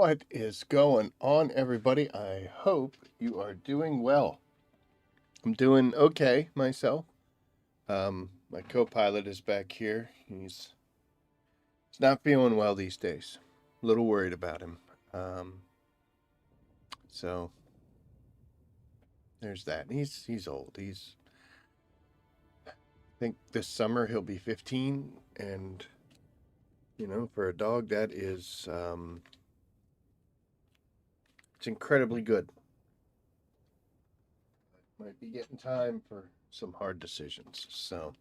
What is going on, everybody? I hope you are doing well. I'm doing okay myself. My co-pilot is back here. He's not feeling well these days. A little worried about him. So there's that. He's old. I think this summer he'll be 15, and for a dog that is it's incredibly good. Might be getting time for some hard decisions. So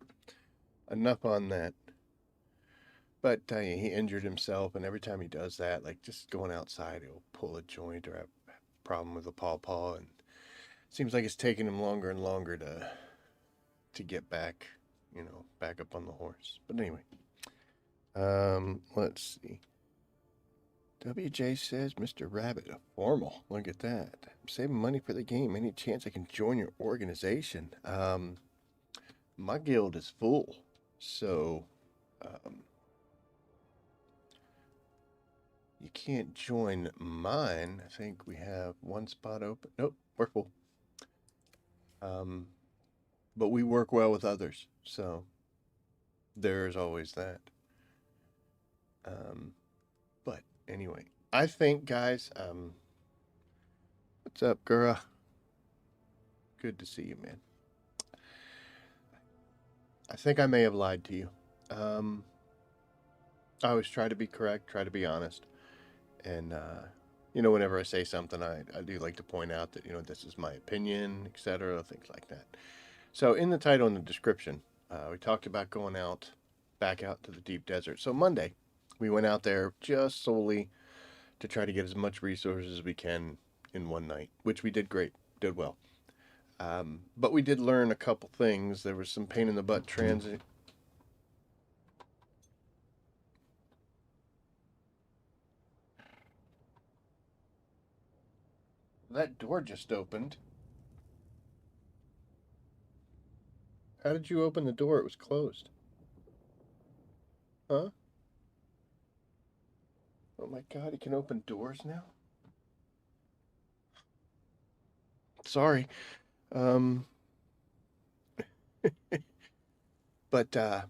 enough on that. But he injured himself, and every time he does that, like just going outside, he'll pull a joint or have a problem with a paw, and it seems like it's taking him longer and longer to get back, back up on the horse. But anyway, let's see. WJ says, Mr. Rabbit, a formal. Look at that. I'm saving money for the game. Any chance I can join your organization? My guild is full, so you can't join mine. I think we have one spot open. Nope, we're full. But we work well with others, so there's always that. But anyway, I think, guys, what's up, Gura? Good to see you, man. I think I may have lied to you. I always try to be correct, try to be honest. And, whenever I say something, I do like to point out that, this is my opinion, etc., things like that. So in the title and the description, we talked about going back out to the deep desert. So Monday, we went out there just solely to try to get as much resources as we can in one night, which we did great, did well. But we did learn a couple things. There was some pain in the butt transit. That door just opened. How did you open the door? It was closed. Huh? Oh my god, he can open doors now? Sorry. But yeah,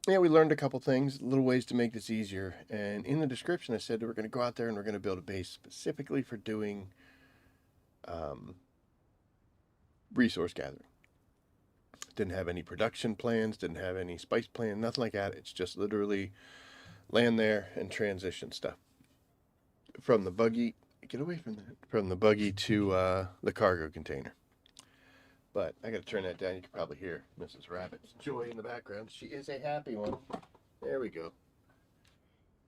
we learned a couple things, little ways to make this easier. And in the description, I said that we're going to go out there and we're going to build a base specifically for doing resource gathering. Didn't have any production plans, didn't have any spice plan, nothing like that. It's just literally land there and transition stuff from the buggy. Get away from that. From the buggy to the cargo container. But I got to turn that down. You can probably hear Mrs. Rabbit's joy in the background. She is a happy one. There we go.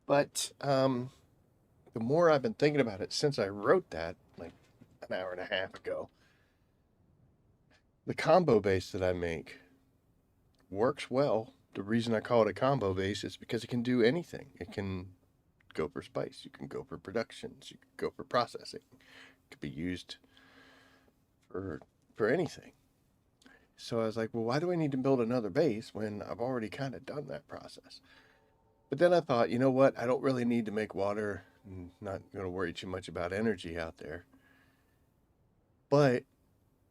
But the more I've been thinking about it since I wrote that, like an hour and a half ago, the combo base that I make works well. The reason I call it a combo base is because it can do anything. It can go for spice, you can go for productions, you can go for processing. It could be used for anything. So I was like, well, why do I need to build another base when I've already kind of done that process? But then I thought, you know what? I don't really need to make water. I'm not going to worry too much about energy out there. But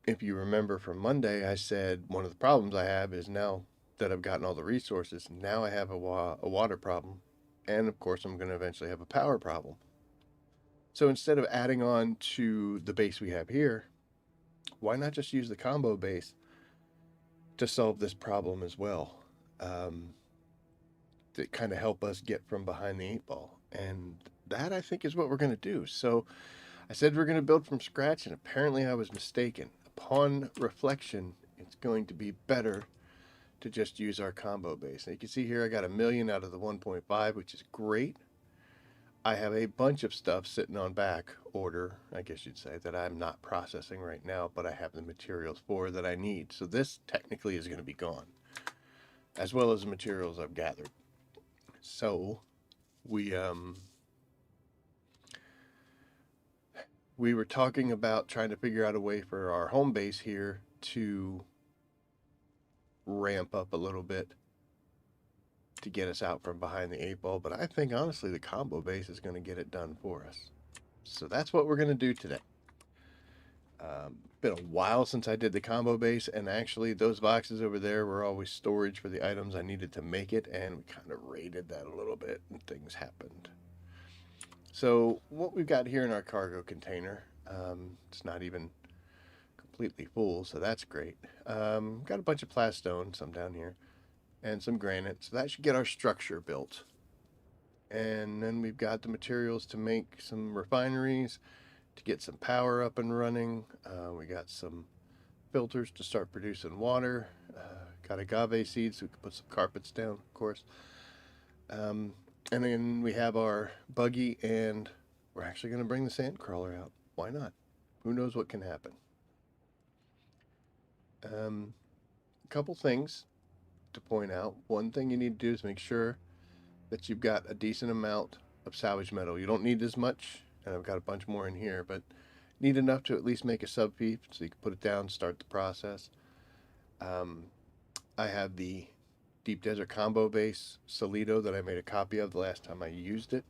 if you remember from Monday, I said one of the problems I have is now that I've gotten all the resources, now I have a water problem. And of course, I'm going to eventually have a power problem. So instead of adding on to the base we have here, why not just use the combo base to solve this problem as well? To kind of help us get from behind the eight ball. And that, I think, is what we're going to do. So I said we're going to build from scratch, and apparently I was mistaken. Upon reflection, it's going to be better to just use our combo base. Now you can see here I got 1 million out of the 1.5, which is great. I have a bunch of stuff sitting on back order, I guess you'd say, that I'm not processing right now, but I have the materials for that I need. So this technically is going to be gone, as well as the materials I've gathered. So we were talking about trying to figure out a way for our home base here to ramp up a little bit to get us out from behind the eight ball. But I think honestly the combo base is going to get it done for us. So that's what we're going to do today. Been a while since I did the combo base, and actually those boxes over there were always storage for the items I needed to make it, and we kind of raided that a little bit and things happened. So what we've got here in our cargo container, it's not even completely full, so that's great. Got a bunch of plastone, some down here, and some granite, so that should get our structure built. And then we've got the materials to make some refineries, to get some power up and running. We got some filters to start producing water. Got agave seeds so we can put some carpets down, of course. And then we have our buggy, and we're actually going to bring the sand crawler out. Why not? Who knows what can happen? A couple things to point out. One thing you need to do is make sure that you've got a decent amount of salvage metal. You don't need as much, and I've got a bunch more in here, but need enough to at least make a sub piece so you can put it down, start the process. I have the Deep Desert Combo Base Solido that I made a copy of the last time I used it.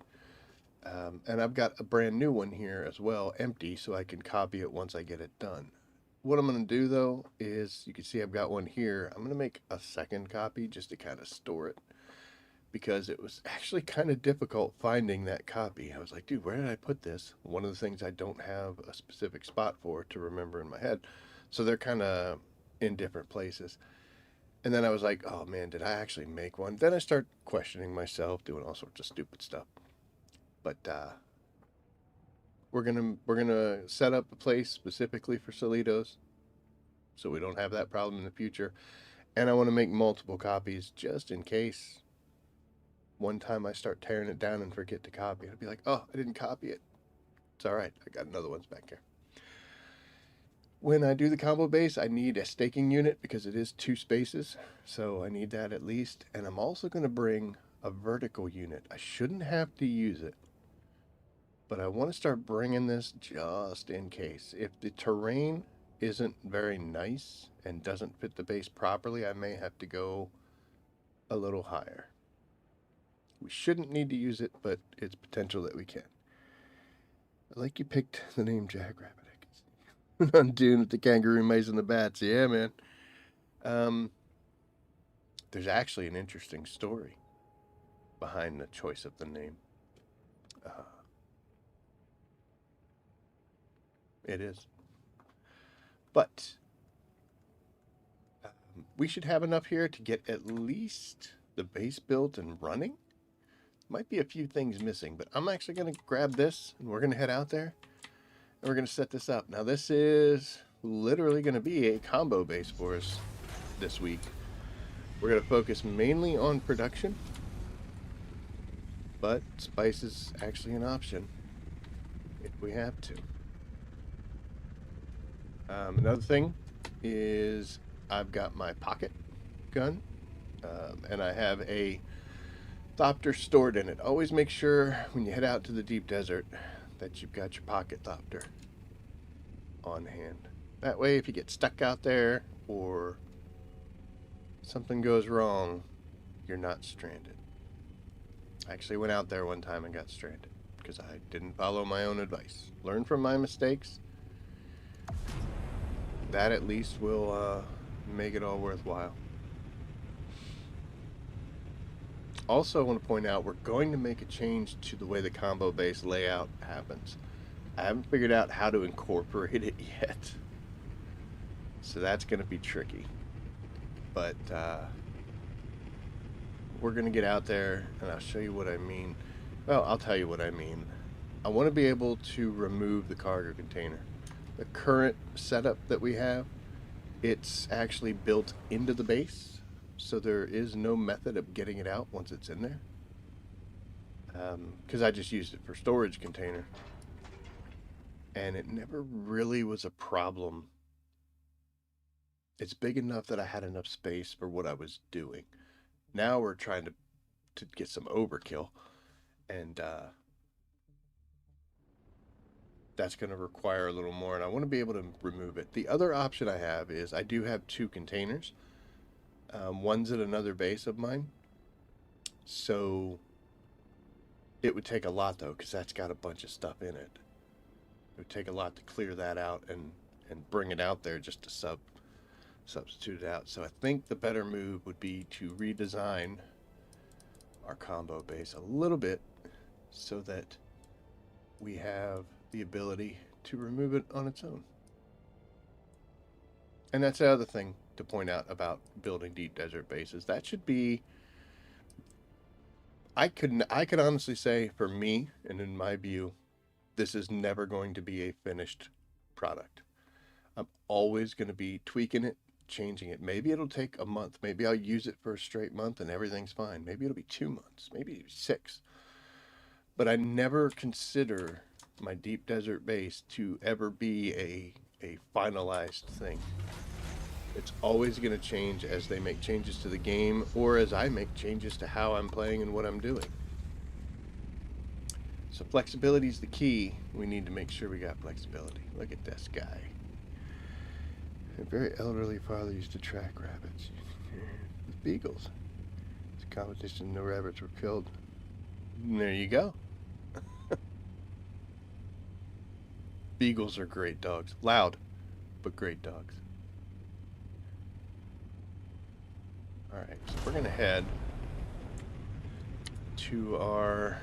And I've got a brand new one here as well, empty, so I can copy it once I get it done. What I'm going to do, though, is you can see I've got one here. I'm going to make a second copy just to kind of store it, because it was actually kind of difficult finding that copy. I was like, dude, where did I put this? One of the things I don't have a specific spot for to remember in my head. So they're kind of in different places. And then I was like, oh man, did I actually make one? Then I start questioning myself, doing all sorts of stupid stuff. But we're gonna set up a place specifically for Solitos, so we don't have that problem in the future. And I want to make multiple copies just in case one time I start tearing it down and forget to copy it. I'll be like, oh, I didn't copy it. It's all right. I got another one's back here. When I do the combo base, I need a staking unit because it is 2 spaces. So I need that at least. And I'm also going to bring a vertical unit. I shouldn't have to use it, but I want to start bringing this just in case. If the terrain isn't very nice and doesn't fit the base properly, I may have to go a little higher. We shouldn't need to use it, but it's potential that we can. I like you picked the name Jackrabbit. I can see on Dune with the kangaroo mice and the bats. Yeah, man. There's actually an interesting story behind the choice of the name. It is. But we should have enough here to get at least the base built and running. Might be a few things missing, but I'm actually going to grab this and we're going to head out there and we're going to set this up. Now this is literally going to be a combo base for us this week. We're going to focus mainly on production, but spice is actually an option if we have to. Another thing is I've got my pocket gun, and I have a thopter stored in it. Always make sure when you head out to the deep desert that you've got your pocket thopter on hand. That way, if you get stuck out there or something goes wrong, you're not stranded. I actually went out there one time and got stranded because I didn't follow my own advice. Learn from my mistakes. That at least will make it all worthwhile. Also, I want to point out we're going to make a change to the way the combo base layout happens. I haven't figured out how to incorporate it yet, so that's going to be tricky. But we're going to get out there and I'll show you what I mean. Well, I'll tell you what I mean. I want to be able to remove the cargo container. The current setup that we have, it's actually built into the base, so there is no method of getting it out once it's in there. Because I just used it for storage container, and it never really was a problem. It's big enough that I had enough space for what I was doing. Now we're trying to get some overkill, and that's going to require a little more, and I want to be able to remove it. The other option I have is I do have 2 containers. One's at another base of mine, so it would take a lot though, because that's got a bunch of stuff in it. would take a lot to clear that out and bring it out there just to substitute it out. So I think the better move would be to redesign our combo base a little bit so that we have the ability to remove it on its own. And that's the other thing to point out about building deep desert bases. That should be, I could honestly say, for me and in my view, this is never going to be a finished product. I'm always going to be tweaking it, changing it. Maybe it'll take a month. Maybe I'll use it for a straight month and everything's fine. Maybe it'll be 2 months. Maybe 6. But I never consider my deep desert base to ever be a finalized thing. It's always going to change as they make changes to the game or as I make changes to how I'm playing and what I'm doing. So flexibility is the key. We need to make sure we got flexibility. Look at this guy. A very elderly father used to track rabbits with beagles. It's a competition, no rabbits were killed. And there you go. Beagles are great dogs. Loud, but great dogs. Alright, so we're going to head to our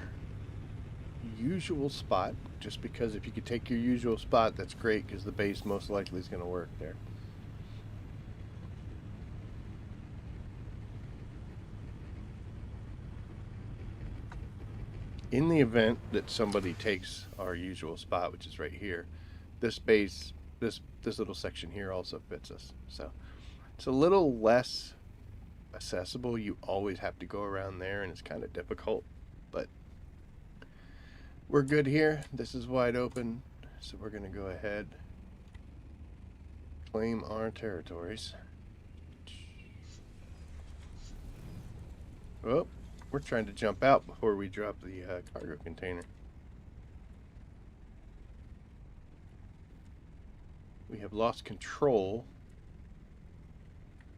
usual spot, just because if you could take your usual spot, that's great, because the base most likely is going to work there. In the event that somebody takes our usual spot, which is right here, this base, this little section here also fits us. So it's a little less accessible. You always have to go around there, and it's kind of difficult, but we're good here. This is wide open, so we're going to go ahead, claim our territories. Oh, we're trying to jump out before we drop the cargo container. We have lost control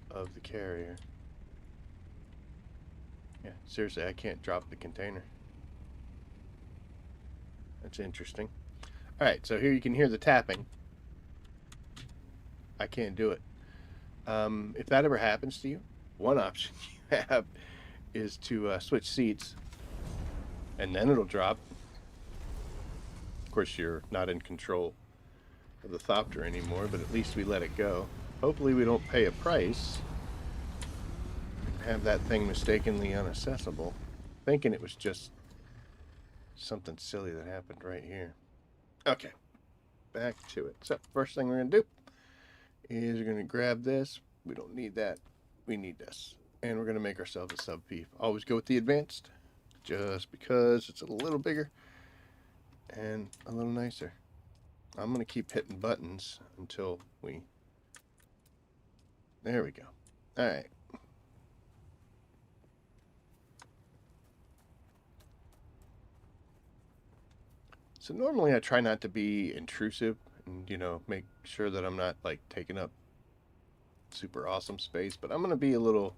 of the carrier. Yeah, seriously, I can't drop the container. That's interesting. Alright, so here you can hear the tapping. I can't do it. If that ever happens to you, one option you have is to switch seats, and then it'll drop. Of course, you're not in control of the Thopter anymore, but at least we let it go. Hopefully we don't pay a price and have that thing mistakenly unaccessible, thinking it was just something silly that happened right here. Okay, back to it. So first thing we're going to do is we're going to grab this. We don't need that. We need this. And we're going to make ourselves a sub-pief. Always go with the advanced, just because it's a little bigger and a little nicer. I'm going to keep hitting buttons until we... There we go. Alright. So normally I try not to be intrusive and, you know, make sure that I'm not, like, taking up super awesome space, but I'm going to be a little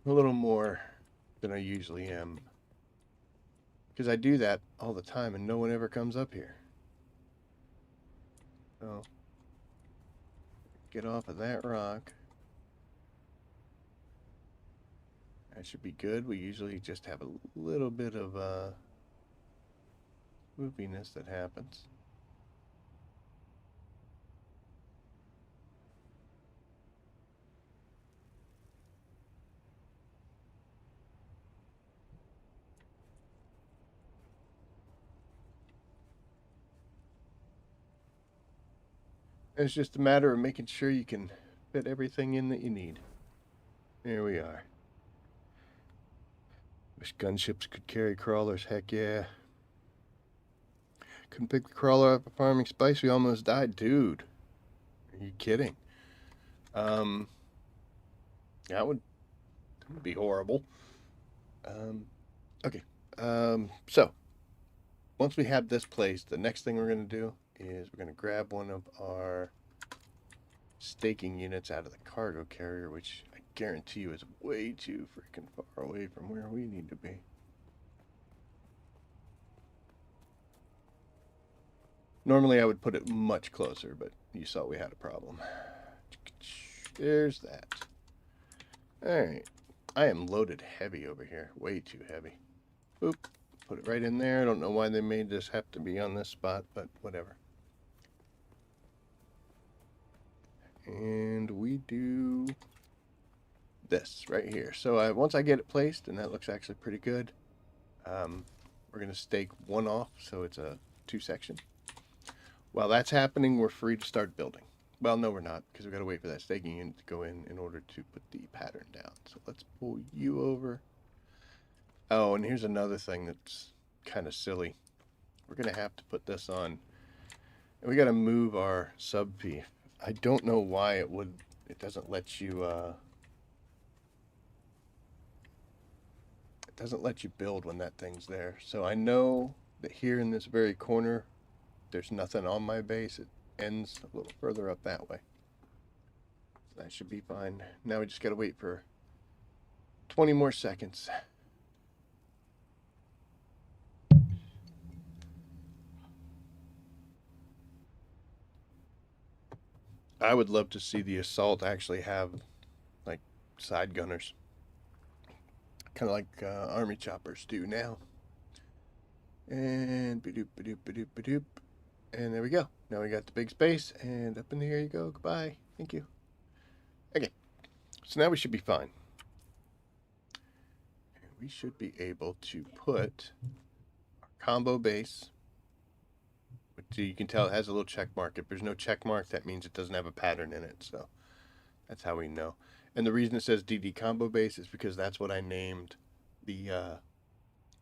more than I usually am, because I do that all the time and no one ever comes up here. So get off of that rock. That should be good. We usually just have a little bit of swoopiness that happens. It's just a matter of making sure you can fit everything in that you need. There we are. Wish gunships could carry crawlers. Heck yeah. Couldn't pick the crawler up a farming spice. We almost died. Dude. Are you kidding? That would be horrible. Okay. So, once we have this placed, the next thing we're going to do is we're going to grab one of our staking units out of the cargo carrier, which I guarantee you is way too freaking far away from where we need to be. Normally I would put it much closer, but you saw we had a problem. There's that. Alright. I am loaded heavy over here. Way too heavy. Boop. Put it right in there. I don't know why they made this have to be on this spot, but whatever. And we do this right here. So once I get it placed, and that looks actually pretty good, we're going to stake one off so it's a 2-section. While that's happening, we're free to start building. Well, no, we're not, because we've got to wait for that staking unit to go in order to put the pattern down. So let's pull you over. Oh, and here's another thing that's kind of silly. We're going to have to put this on. And we got to move our sub piece. I don't know why it doesn't let you, it doesn't let you build when that thing's there. So I know that here in this very corner, there's nothing on my base. It ends a little further up that way. So that should be fine. Now we just got to wait for 20 more seconds. I would love to see the assault actually have like side gunners, kind of like army choppers do now. And ba-doop, ba-doop, ba-doop, ba-doop. And there we go. Now we got the big space, and up in the air you go. Goodbye. Thank you. Okay, so now we should be fine. We should be able to put our combo base, which you can tell it has a little check mark. If there's no check mark, that means it doesn't have a pattern in it. So that's how we know. And the reason it says DD combo base is because that's what I named the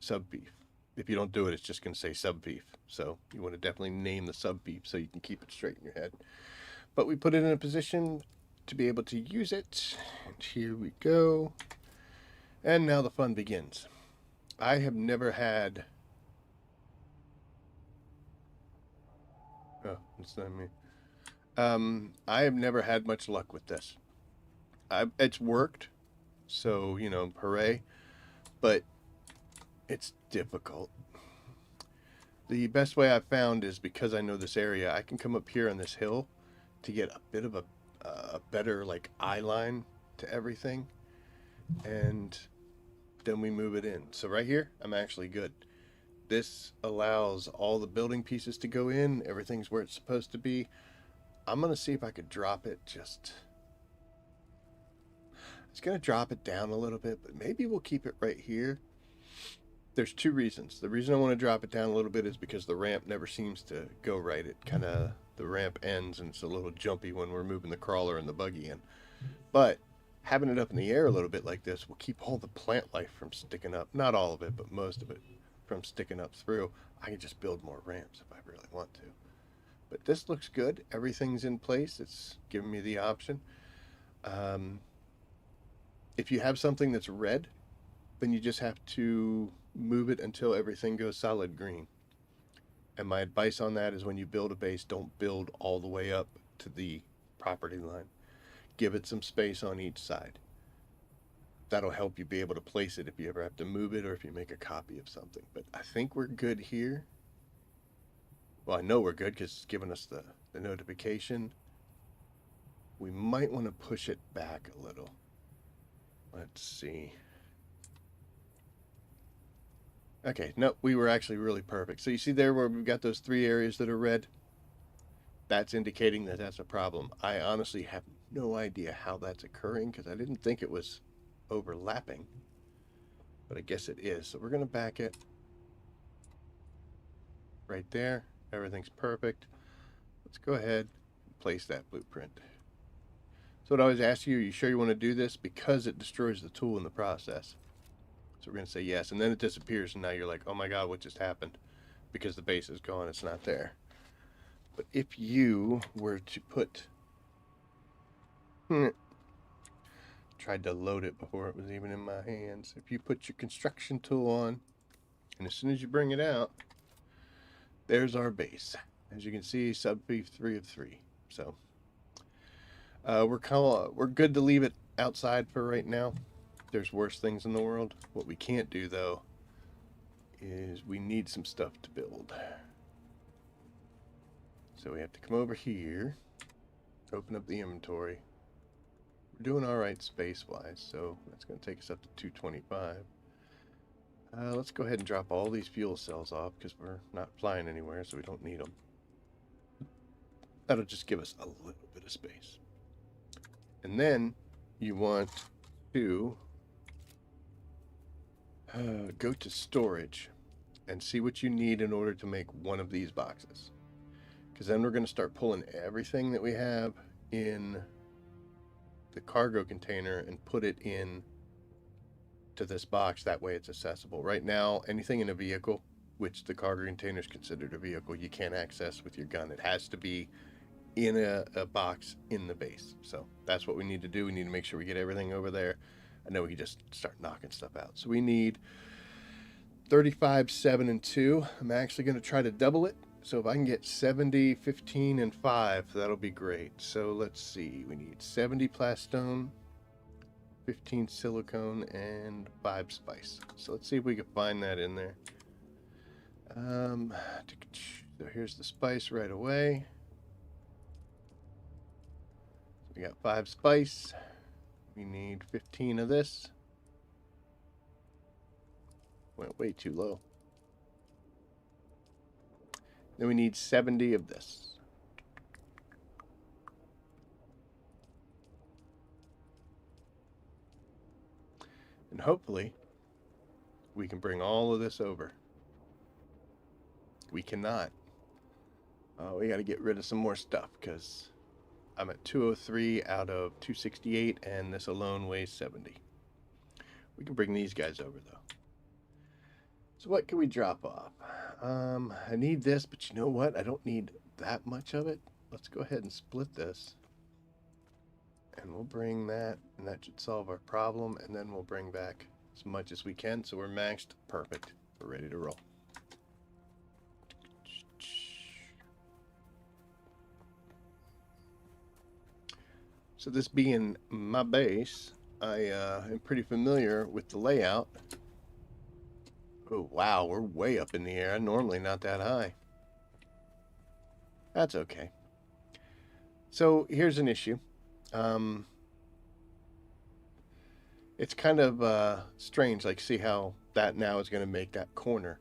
sub beef. If you don't do it, it's just going to say sub beef. So you want to definitely name the sub beef so you can keep it straight in your head. But we put it in a position to be able to use it. And here we go. And now the fun begins. I have never had... Oh, it's not me. I have never had much luck with this. It's worked, so, you know, hooray. But it's difficult. The best way I've found is because I know this area, I can come up here on this hill to get a bit of a better, like, eye line to everything. And then we move it in. So right here, I'm actually good. This allows all the building pieces to go in. Everything's where it's supposed to be. I'm going to see if I could drop it just... I was going to drop it down a little bit, but maybe we'll keep it right here. There's two reasons. The reason I want to drop it down a little bit is because the ramp never seems to go right. It kind of, the ramp ends and it's a little jumpy when we're moving the crawler and the buggy in. But having it up in the air a little bit like this will keep all the plant life from sticking up. Not all of it, but most of it from sticking up through. I can just build more ramps if I really want to. But this looks good. Everything's in place. It's giving me the option. If you have something that's red, then you just have to move it until everything goes solid green. And my advice on that is when you build a base, don't build all the way up to the property line. Give it some space on each side. That'll help you be able to place it if you ever have to move it or if you make a copy of something. But I think we're good here. Well, I know we're good because it's giving us the notification. We might want to push it back a little. Let's see. Okay, no, we were actually really perfect. So you see there where we've got those 3 areas that are red? That's indicating that that's a problem. I honestly have no idea how that's occurring because I didn't think it was overlapping. But I guess it is. So we're going to back it right there. Everything's perfect. Let's go ahead and place that blueprint. So what I always ask you, are you sure you want to do this? Because it destroys the tool in the process. So we're going to say yes, and then it disappears, and now you're like, oh my god, what just happened? Because the base is gone, it's not there. But if you were to put... tried to load it before it was even in my hands. If you put your construction tool on, and as soon as you bring it out, there's our base. As you can see, sub beef 3 of 3. So we're good to leave it outside for right now. There's worse things in the world. What we can't do though is we need some stuff to build. So we have to come over here, open up the inventory. We're doing all right space-wise, so that's going to take us up to 225. Let's go ahead and drop all these fuel cells off because we're not flying anywhere, so we don't need them. That'll just give us a little bit of space. And then you want to go to storage and see what you need in order to make one of these boxes. Because then we're going to start pulling everything that we have in the cargo container and put it in to this box. That way it's accessible. Right now, anything in a vehicle, which the cargo container is considered a vehicle, you can't access with your gun. It has to be in a box in the base. So that's what we need to do. We need to make sure we get everything over there. And then we can just start knocking stuff out. So we need 35, 7, and 2. I'm actually going to try to double it. So if I can get 70, 15, and 5, that'll be great. So let's see. We need 70 plastone, 15 silicone, and 5 spice. So let's see if we can find that in there. So here's the spice right away. So we got 5 spice. We need 15 of this. Went way too low. Then we need 70 of this. And hopefully, we can bring all of this over. We cannot. We got to get rid of some more stuff because I'm at 203 out of 268, and this alone weighs 70. We can bring these guys over, though. So what can we drop off? I need this, but you know what? I don't need that much of it. Let's go ahead and split this. And we'll bring that, and that should solve our problem. And then we'll bring back as much as we can. So we're maxed. Perfect. We're ready to roll. So this being my base, I am pretty familiar with the layout. Oh, wow, we're way up in the air. I'm normally not that high. That's okay. So here's an issue. It's kind of strange, like see how that now is going to make that corner.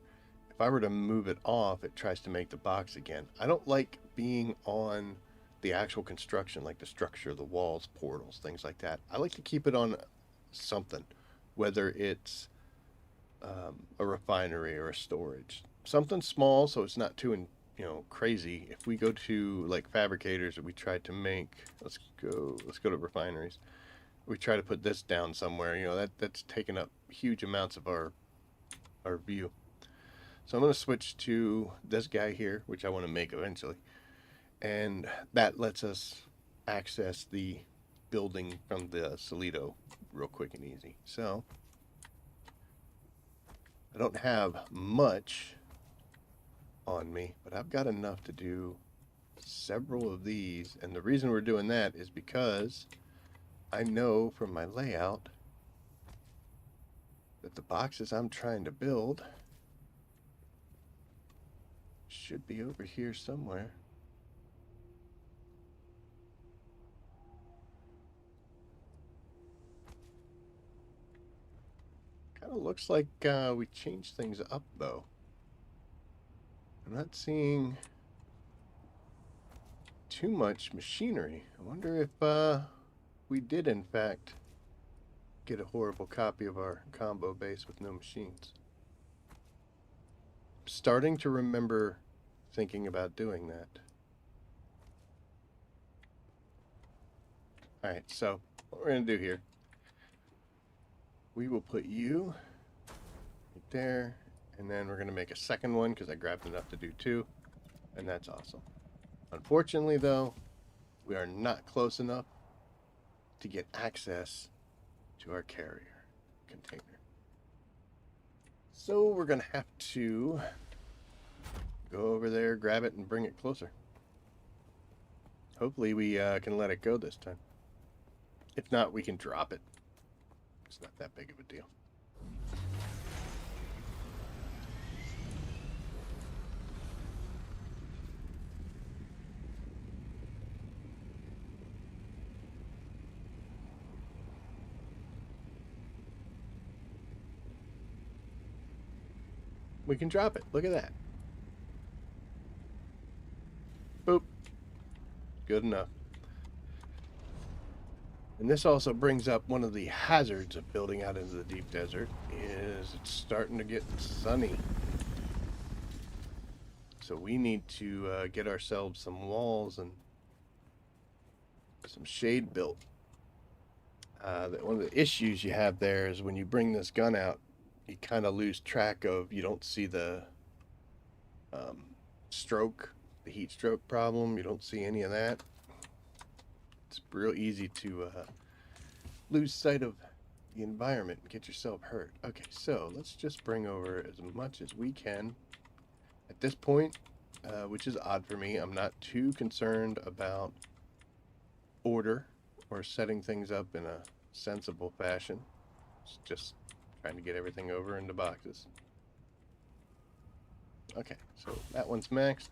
If I were to move it off, it tries to make the box again. I don't like being on the actual construction, like the structure, the walls, portals, things like that. I like to keep it on something, whether it's a refinery or a storage, something small so it's not too crazy. If we go to like fabricators that we tried to make, let's go to refineries, we try to put this down somewhere, that's taken up huge amounts of our view. So I'm going to switch to this guy here, which I want to make eventually, and that lets us access the building from the Solido real quick and easy. So I don't have much on me, but I've got enough to do several of these. And the reason we're doing that is because I know from my layout that the boxes I'm trying to build should be over here somewhere. Kind of looks like we changed things up, though. I'm not seeing too much machinery. I wonder if we did, in fact, get a horrible copy of our combo base with no machines. I'm starting to remember thinking about doing that. Alright, so what we're going to do here, we will put you right there, and then we're going to make a second one because I grabbed enough to do 2, and that's awesome. Unfortunately, though, we are not close enough to get access to our carrier container. So we're going to have to go over there, grab it, and bring it closer. Hopefully we can let it go this time. If not, we can drop it. It's not that big of a deal. we can drop it. Look at that. Boop. Good enough. And this also brings up one of the hazards of building out into the deep desert is it's starting to get sunny. So we need to get ourselves some walls and some shade built. One of the issues you have there is when you bring this gun out, you kind of lose track of, you don't see the stroke, the heat stroke problem. You don't see any of that. It's real easy to lose sight of the environment and get yourself hurt. Okay, so let's just bring over as much as we can. At this point, which is odd for me, I'm not too concerned about order or setting things up in a sensible fashion. It's just trying to get everything over into boxes. Okay, so that one's maxed.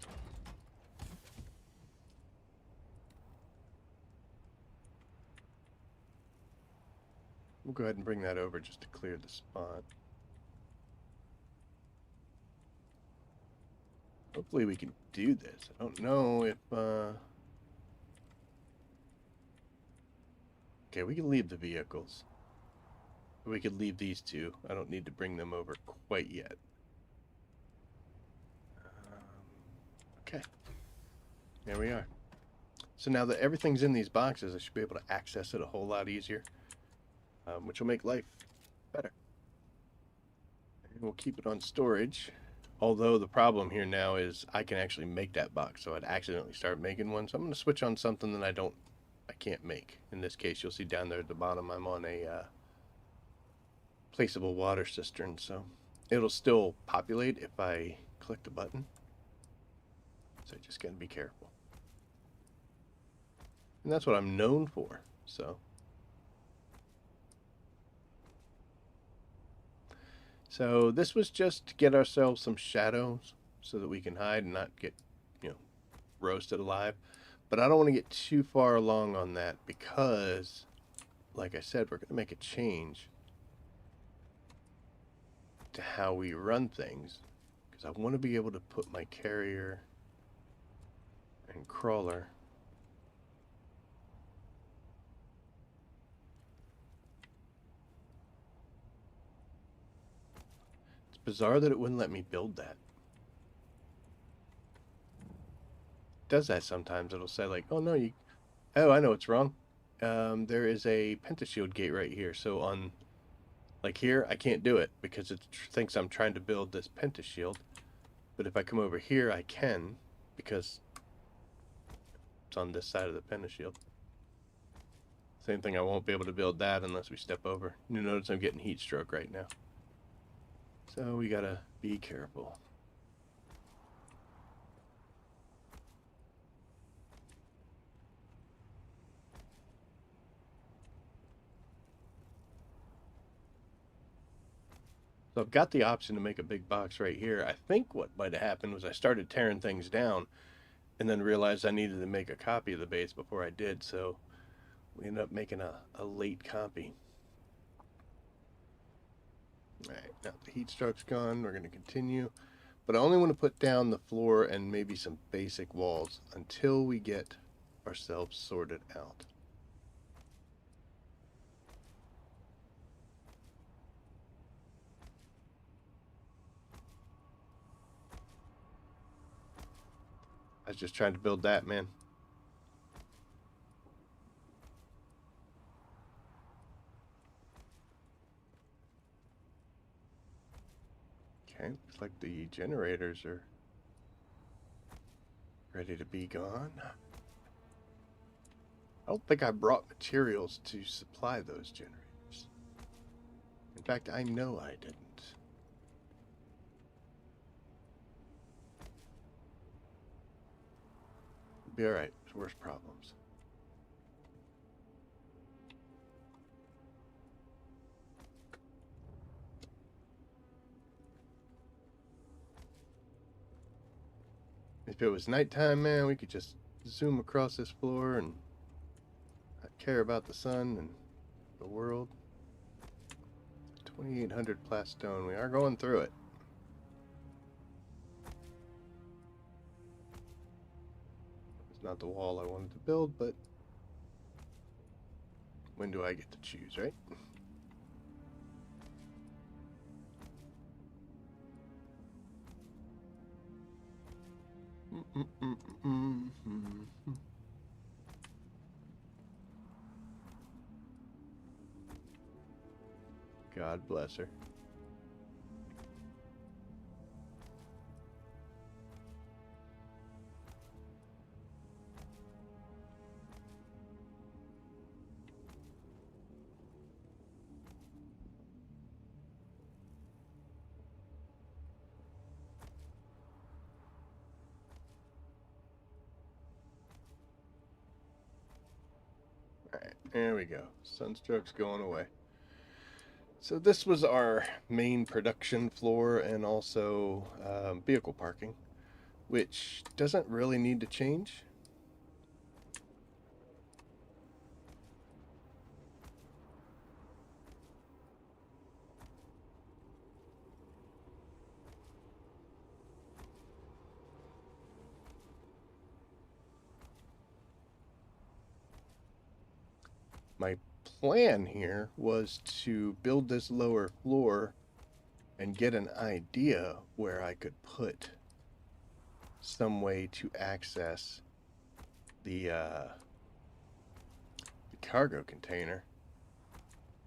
We'll go ahead and bring that over just to clear the spot. Hopefully we can do this. I don't know if okay, we can leave the vehicles. We could leave these two. I don't need to bring them over quite yet. Okay. There we are. So now that everything's in these boxes, I should be able to access it a whole lot easier, which will make life better. And we'll keep it on storage. Although the problem here now is I can actually make that box, so I'd accidentally start making one. So I'm going to switch on something that I can't make. In this case, you'll see down there at the bottom, I'm on a placeable water cistern, so it'll still populate if I click the button. So just gotta be careful. And that's what I'm known for, so. So this was just to get ourselves some shadows so that we can hide and not get, roasted alive. But I don't want to get too far along on that because, like I said, we're going to make a change to how we run things. Because I want to be able to put my carrier and crawler bizarre that it wouldn't let me build that. It does that sometimes. It'll say like, oh no, I know what's wrong. There is a pentashield gate right here. So on, like here, I can't do it because it thinks I'm trying to build this pentashield. But if I come over here, I can because it's on this side of the pentashield. Same thing, I won't be able to build that unless we step over. You notice I'm getting heat stroke right now. So we gotta be careful. So I've got the option to make a big box right here. I think what might have happened was I started tearing things down and then realized I needed to make a copy of the base before I did, so we ended up making a late copy. Alright, now the heat stroke's gone, we're going to continue. But I only want to put down the floor and maybe some basic walls until we get ourselves sorted out. I was just trying to build that, man. Okay, looks like the generators are ready to be gone. I don't think I brought materials to supply those generators. In fact, I know I didn't. Be alright, there's worse problems. If it was nighttime, man, we could just zoom across this floor and not care about the sun and the world. 2800 plastone. We are going through it. not the wall I wanted to build, but when do I get to choose, right? God bless her. Alright, there we go. Sunstroke's going away. So this was our main production floor and also vehicle parking, which doesn't really need to change. My plan here was to build this lower floor and get an idea where I could put some way to access the cargo container.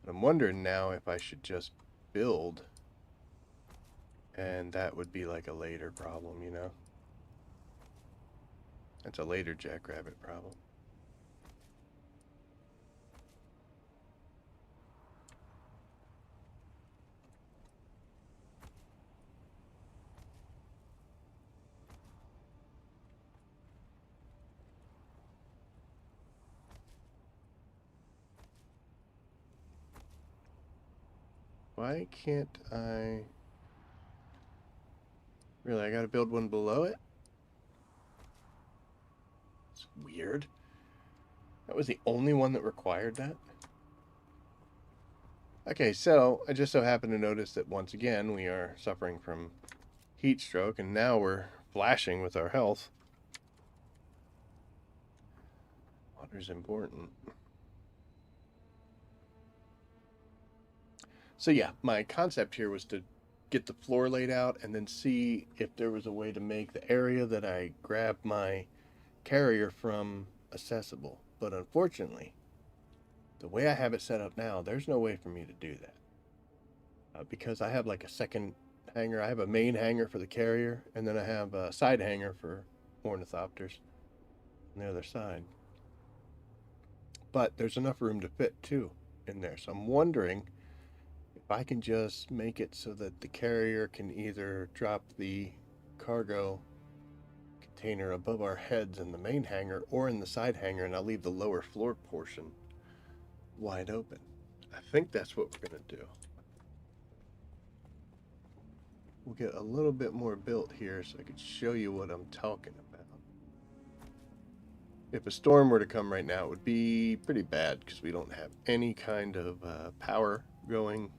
But I'm wondering now if I should just build, and that would be like a later problem, you know? That's a later jackrabbit problem. Why can't I... Really, I gotta build one below it? It's weird. That was the only one that required that? Okay, so I just so happen to notice that once again we are suffering from heat stroke, and now we're flashing with our health. Water's important. So yeah, my concept here was to get the floor laid out and then see if there was a way to make the area that I grabbed my carrier from accessible. But unfortunately, the way I have it set up now, there's no way for me to do that. Because I have like a second hangar. I have a main hangar for the carrier, and then I have a side hangar for ornithopters on the other side. But there's enough room to fit two in there. So I'm wondering if I can just make it so that the carrier can either drop the cargo container above our heads in the main hangar or in the side hangar, and I'll leave the lower floor portion wide open. I think that's what we're going to do. We'll get a little bit more built here so I could show you what I'm talking about. If a storm were to come right now, it would be pretty bad because we don't have any kind of power going.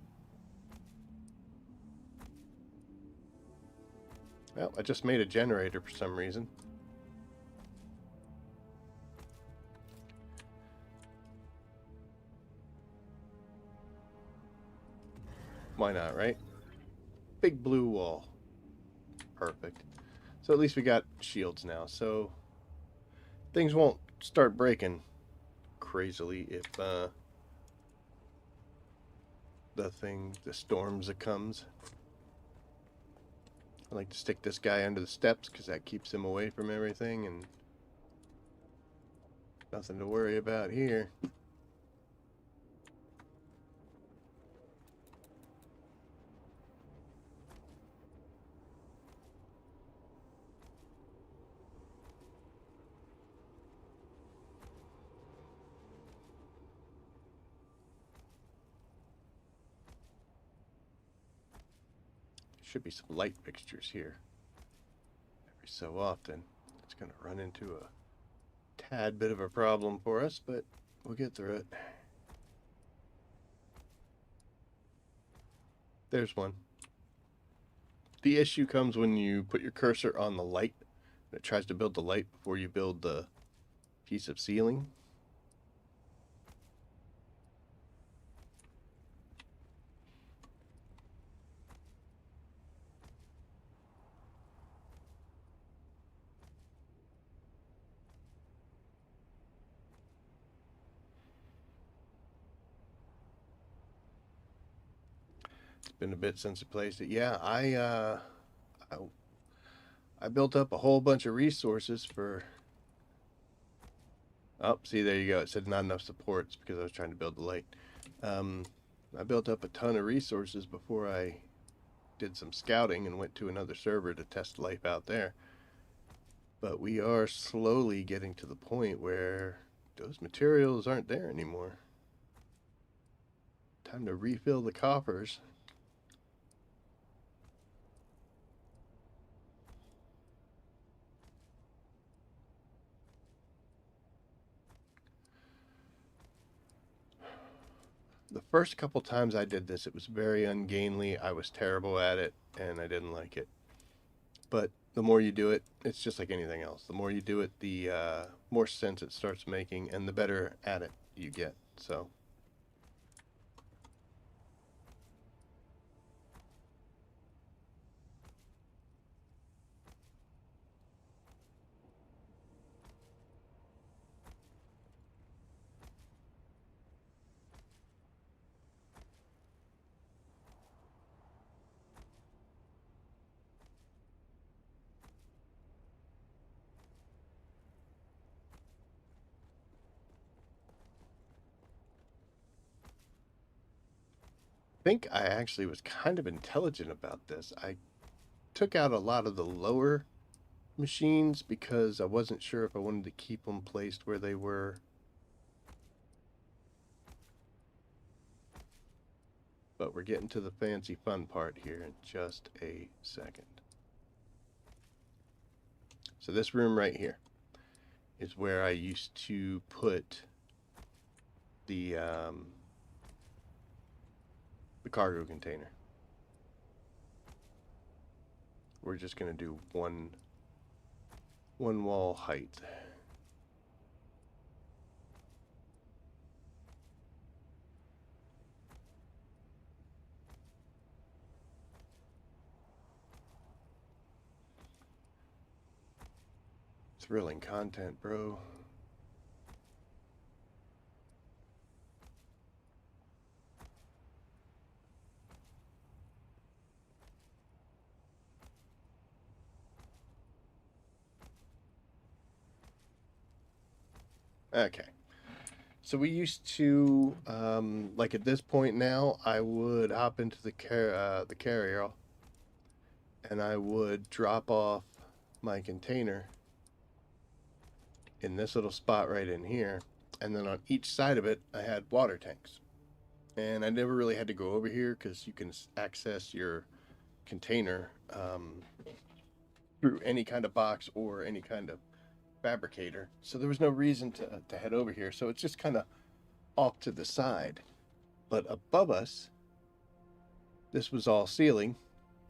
Well, I just made a generator for some reason. Why not, right? Big blue wall. Perfect. So at least we got shields now, so things won't start breaking crazily if the storms that comes. I like to stick this guy under the steps because that keeps him away from everything, and nothing to worry about here. Should be some light fixtures here. Every so often, it's going to run into a tad bit of a problem for us, but we'll get through it. There's one. The issue comes when you put your cursor on the light, and it tries to build the light before you build the piece of ceiling. It's been a bit since I placed it. Yeah, I built up a whole bunch of resources for. Oh, see, there you go. It said not enough supports because I was trying to build the light. Um, I built up a ton of resources before I did some scouting and went to another server to test life out there. But we are slowly getting to the point where those materials aren't there anymore. Time to refill the coffers. The first couple times I did this, it was very ungainly. I was terrible at it, and I didn't like it. But the more you do it, it's just like anything else. The more you do it, the more sense it starts making, and the better at it you get. So. Think I actually was kind of intelligent about this. I took out a lot of the lower machines because I wasn't sure if I wanted to keep them placed where they were. But we're getting to the fancy fun part here in just a second. So this room right here is where I used to put the cargo container. We're just going to do one wall height. Thrilling content, bro. Okay. So we used to, like at this point now, I would hop into the carrier, and I would drop off my container in this little spot right in here, and then on each side of it, I had water tanks. And I never really had to go over here because you can access your container through any kind of box or any kind of fabricator. So there was no reason to head over here. So it's just kind of off to the side. But above us, this was all ceiling.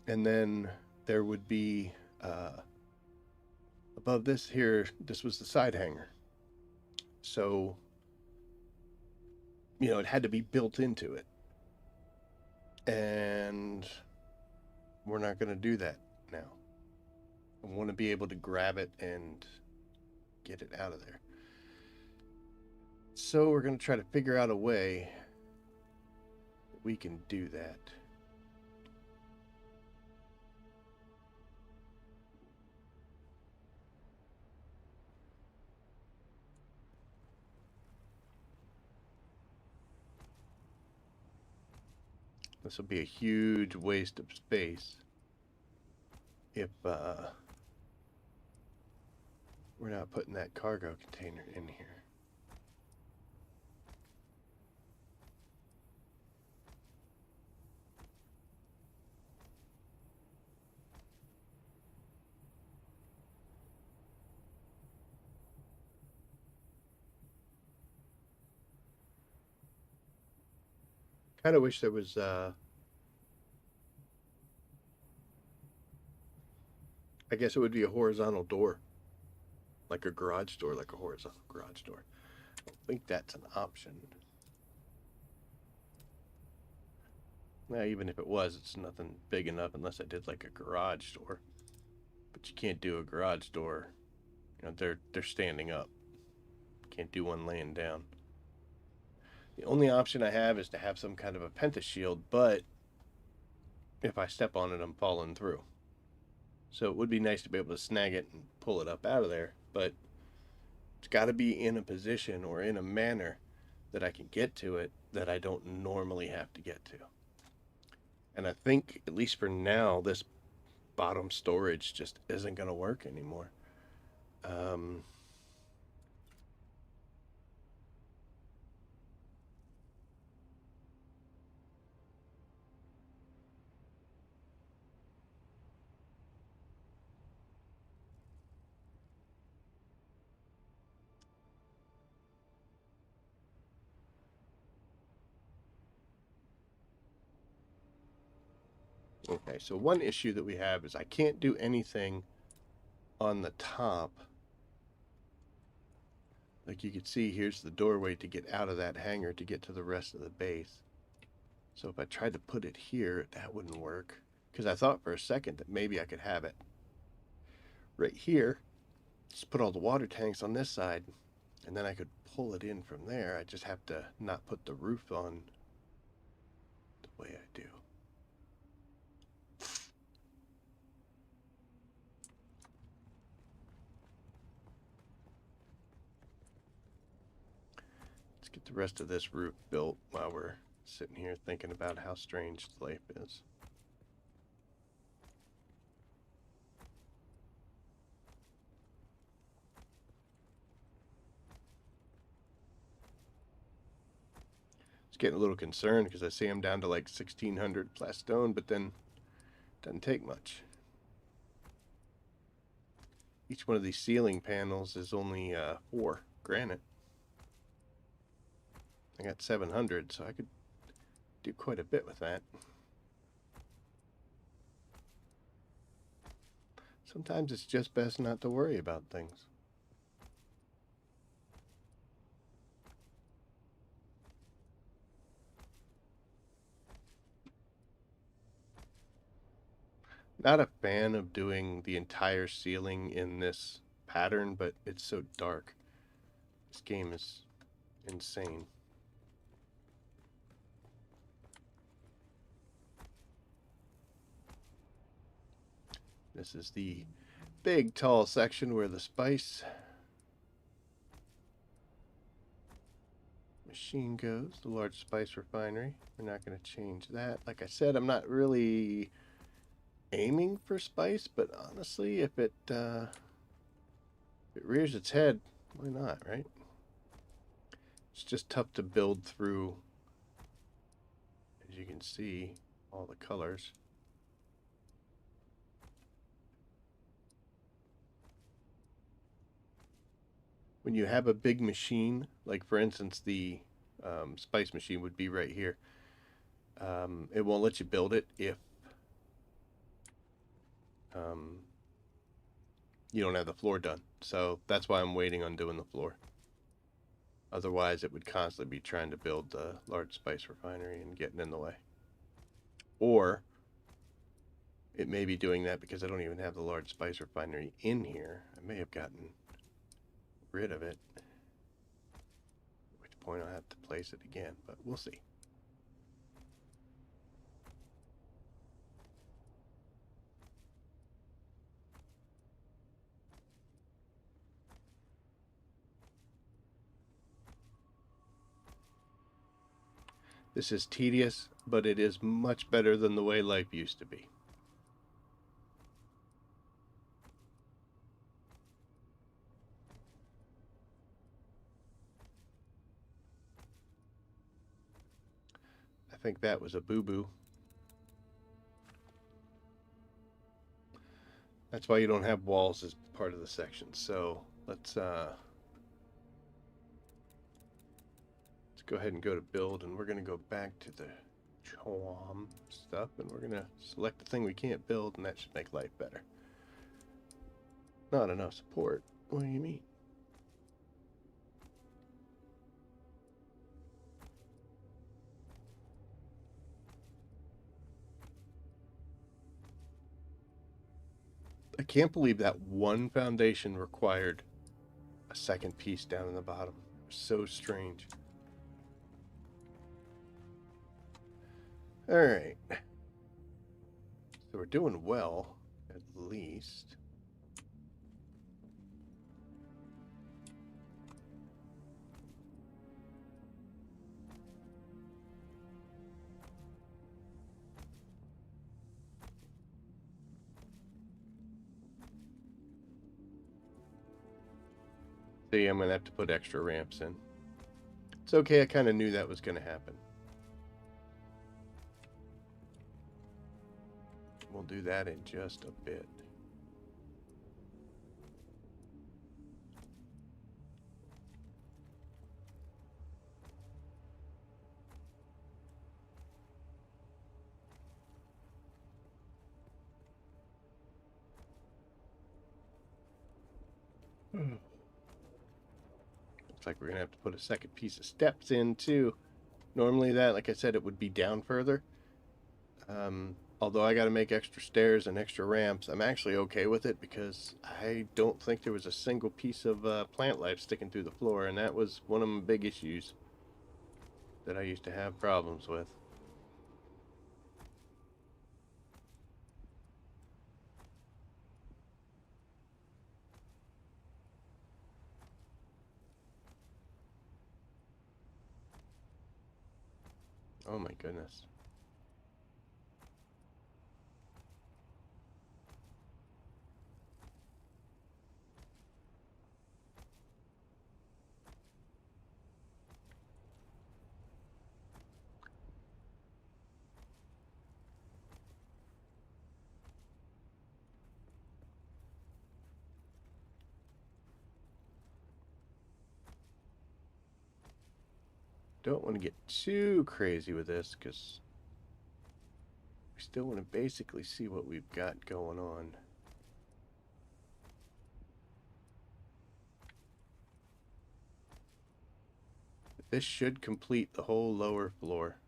And then there would be, above this here, this was the side hanger. So, you know, it had to be built into it. And we're not going to do that now. I want to be able to grab it and get it out of there. So we're going to try to figure out a way that we can do that. This will be a huge waste of space if we're not putting that cargo container in here. Kind of wish there was I guess it would be a horizontal door like a garage door, like a horizontal garage door. I don't think that's an option. Now, even if it was, it's nothing big enough unless I did like a garage door. But you can't do a garage door. You know, they're standing up. Can't do one laying down. The only option I have is to have some kind of a penta shield, but if I step on it, I'm falling through. So it would be nice to be able to snag it and pull it up out of there, but it's got to be in a position or in a manner that I can get to it that I don't normally have to get to. And I think, at least for now, this bottom storage just isn't going to work anymore. Okay, so one issue that we have is I can't do anything on the top. Like you can see, here's the doorway to get out of that hangar to get to the rest of the base. So if I tried to put it here, that wouldn't work. Because I thought for a second that maybe I could have it right here. Just put all the water tanks on this side, and then I could pull it in from there. I just have to not put the roof on the way I do. Let's get the rest of this roof built while we're sitting here thinking about how strange life is. It's getting a little concerned because I see I'm down to like 1,600 flat stone, but then it doesn't take much. Each one of these ceiling panels is only 4 granite. I got 700, so I could do quite a bit with that. Sometimes it's just best not to worry about things. Not a fan of doing the entire ceiling in this pattern, but it's so dark. This game is insane. This is the big, tall section where the spice machine goes, the large spice refinery. We're not going to change that. Like I said, I'm not really aiming for spice, but honestly, if it rears its head, why not, right? It's just tough to build through, as you can see, all the colors. When you have a big machine, like for instance the spice machine would be right here, it won't let you build it if you don't have the floor done. So that's why I'm waiting on doing the floor. Otherwise, it would constantly be trying to build the large spice refinery and getting in the way. Or it may be doing that because I don't even have the large spice refinery in here. I may have gotten rid of it, at which point I'll have to place it again, but we'll see. This is tedious, but it is much better than the way life used to be. I think that was a boo-boo. That's why you don't have walls as part of the section. So let's go ahead and go to build, and we're going to go back to the Chom stuff, and we're going to select the thing we can't build, and that should make life better. Not enough support. What do you mean? I can't believe that one foundation required a second piece down in the bottom. So strange. All right. So we're doing well, at least. See, I'm going to have to put extra ramps in. It's okay, I kind of knew that was going to happen. We'll do that in just a bit. Looks like we're going to have to put a second piece of steps in, too. Normally that, like I said, it would be down further. Although I got to make extra stairs and extra ramps, I'm actually okay with it because I don't think there was a single piece of plant life sticking through the floor, and that was one of my big issues that I used to have problems with. Oh my goodness. Don't want to get too crazy with this because we still want to basically see what we've got going on. This should complete the whole lower floor.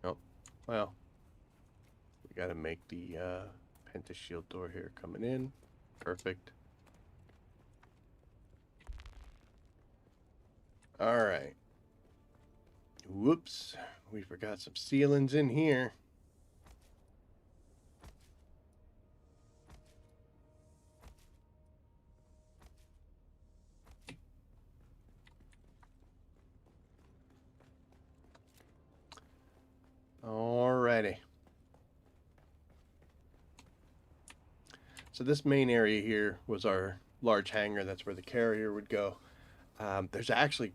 Oh, well, we got to make the pentashield door here coming in. Perfect. All right. Whoops, we forgot some ceilings in here. Alrighty. So this main area here was our large hangar. That's where the carrier would go. There's actually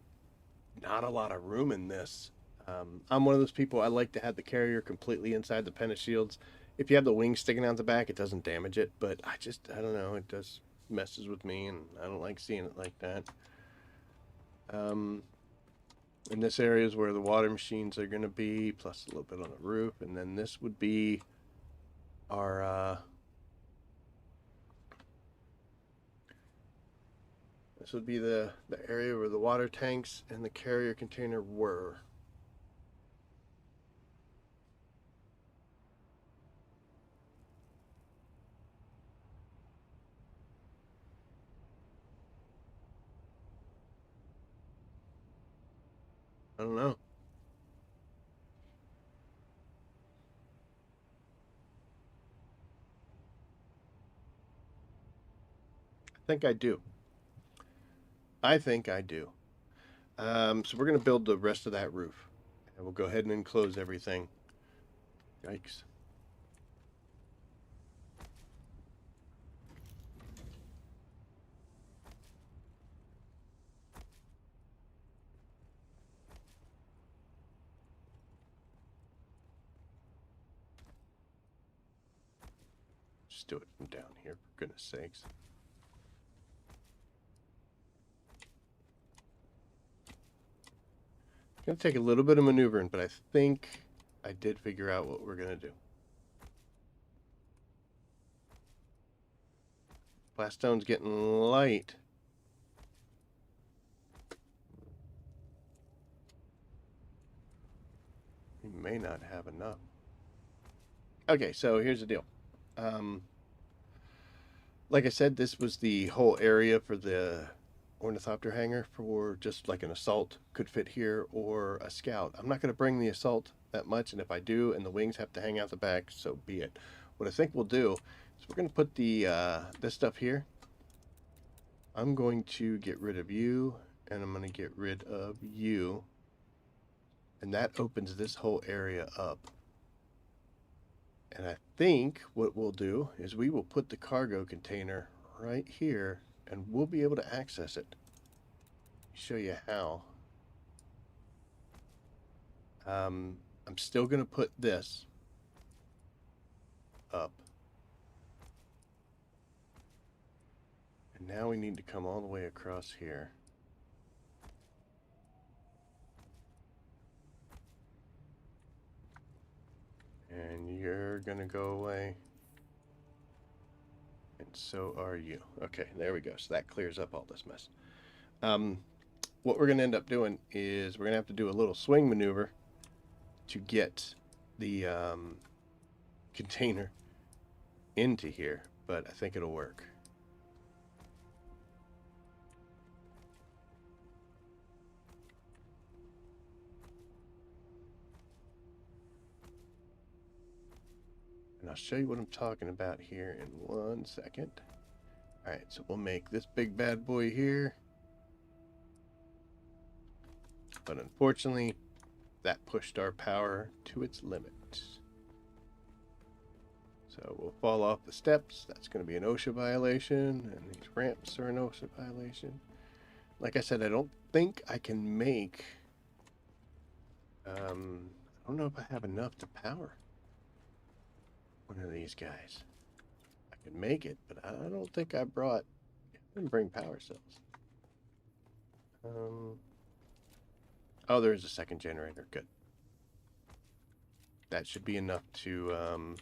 not a lot of room in this. I'm one of those people, I like to have the carrier completely inside the pentashields. If you have the wings sticking out the back, it doesn't damage it, but I don't know, it just messes with me, and I don't like seeing it like that. And this area is where the water machines are going to be, plus a little bit on the roof, and then this would be our this would be the area where the water tanks and the carrier container were. I don't know. I think I do. I think I do. So we're going to build the rest of that roof. And we'll go ahead and enclose everything. Yikes. Just do it from down here, for goodness sakes. Gonna take a little bit of maneuvering, but I think I did figure out what we're gonna do. Blast stone's getting light. We may not have enough. Okay, so here's the deal. Like I said, this was the whole area for the ornithopter hangar for just like an assault could fit here or a scout. I'm not going to bring the assault that much, and if I do and the wings have to hang out the back, so be it. What I think we'll do is we're going to put the this stuff here. I'm going to get rid of you, and I'm going to get rid of you, and that opens this whole area up. And I think what we'll do is we will put the cargo container right here, and we'll be able to access it. Show you how. I'm still going to put this up. And now we need to come all the way across here. And you're going to go away. And so are you. Okay, there we go. So that clears up all this mess. What we're going to end up doing is we're going to have to do a little swing maneuver to get the container into here, but I think it'll work. And I'll show you what I'm talking about here in 1 second. All right, so we'll make this big bad boy here. But unfortunately, that pushed our power to its limit. So we'll fall off the steps. That's going to be an OSHA violation, and these ramps are an OSHA violation. Like I said, I don't think I can make... I don't know if I have enough to power one of these guys. I can make it, but I don't think I didn't bring power cells. Oh, there's a second generator. Good. That should be enough to,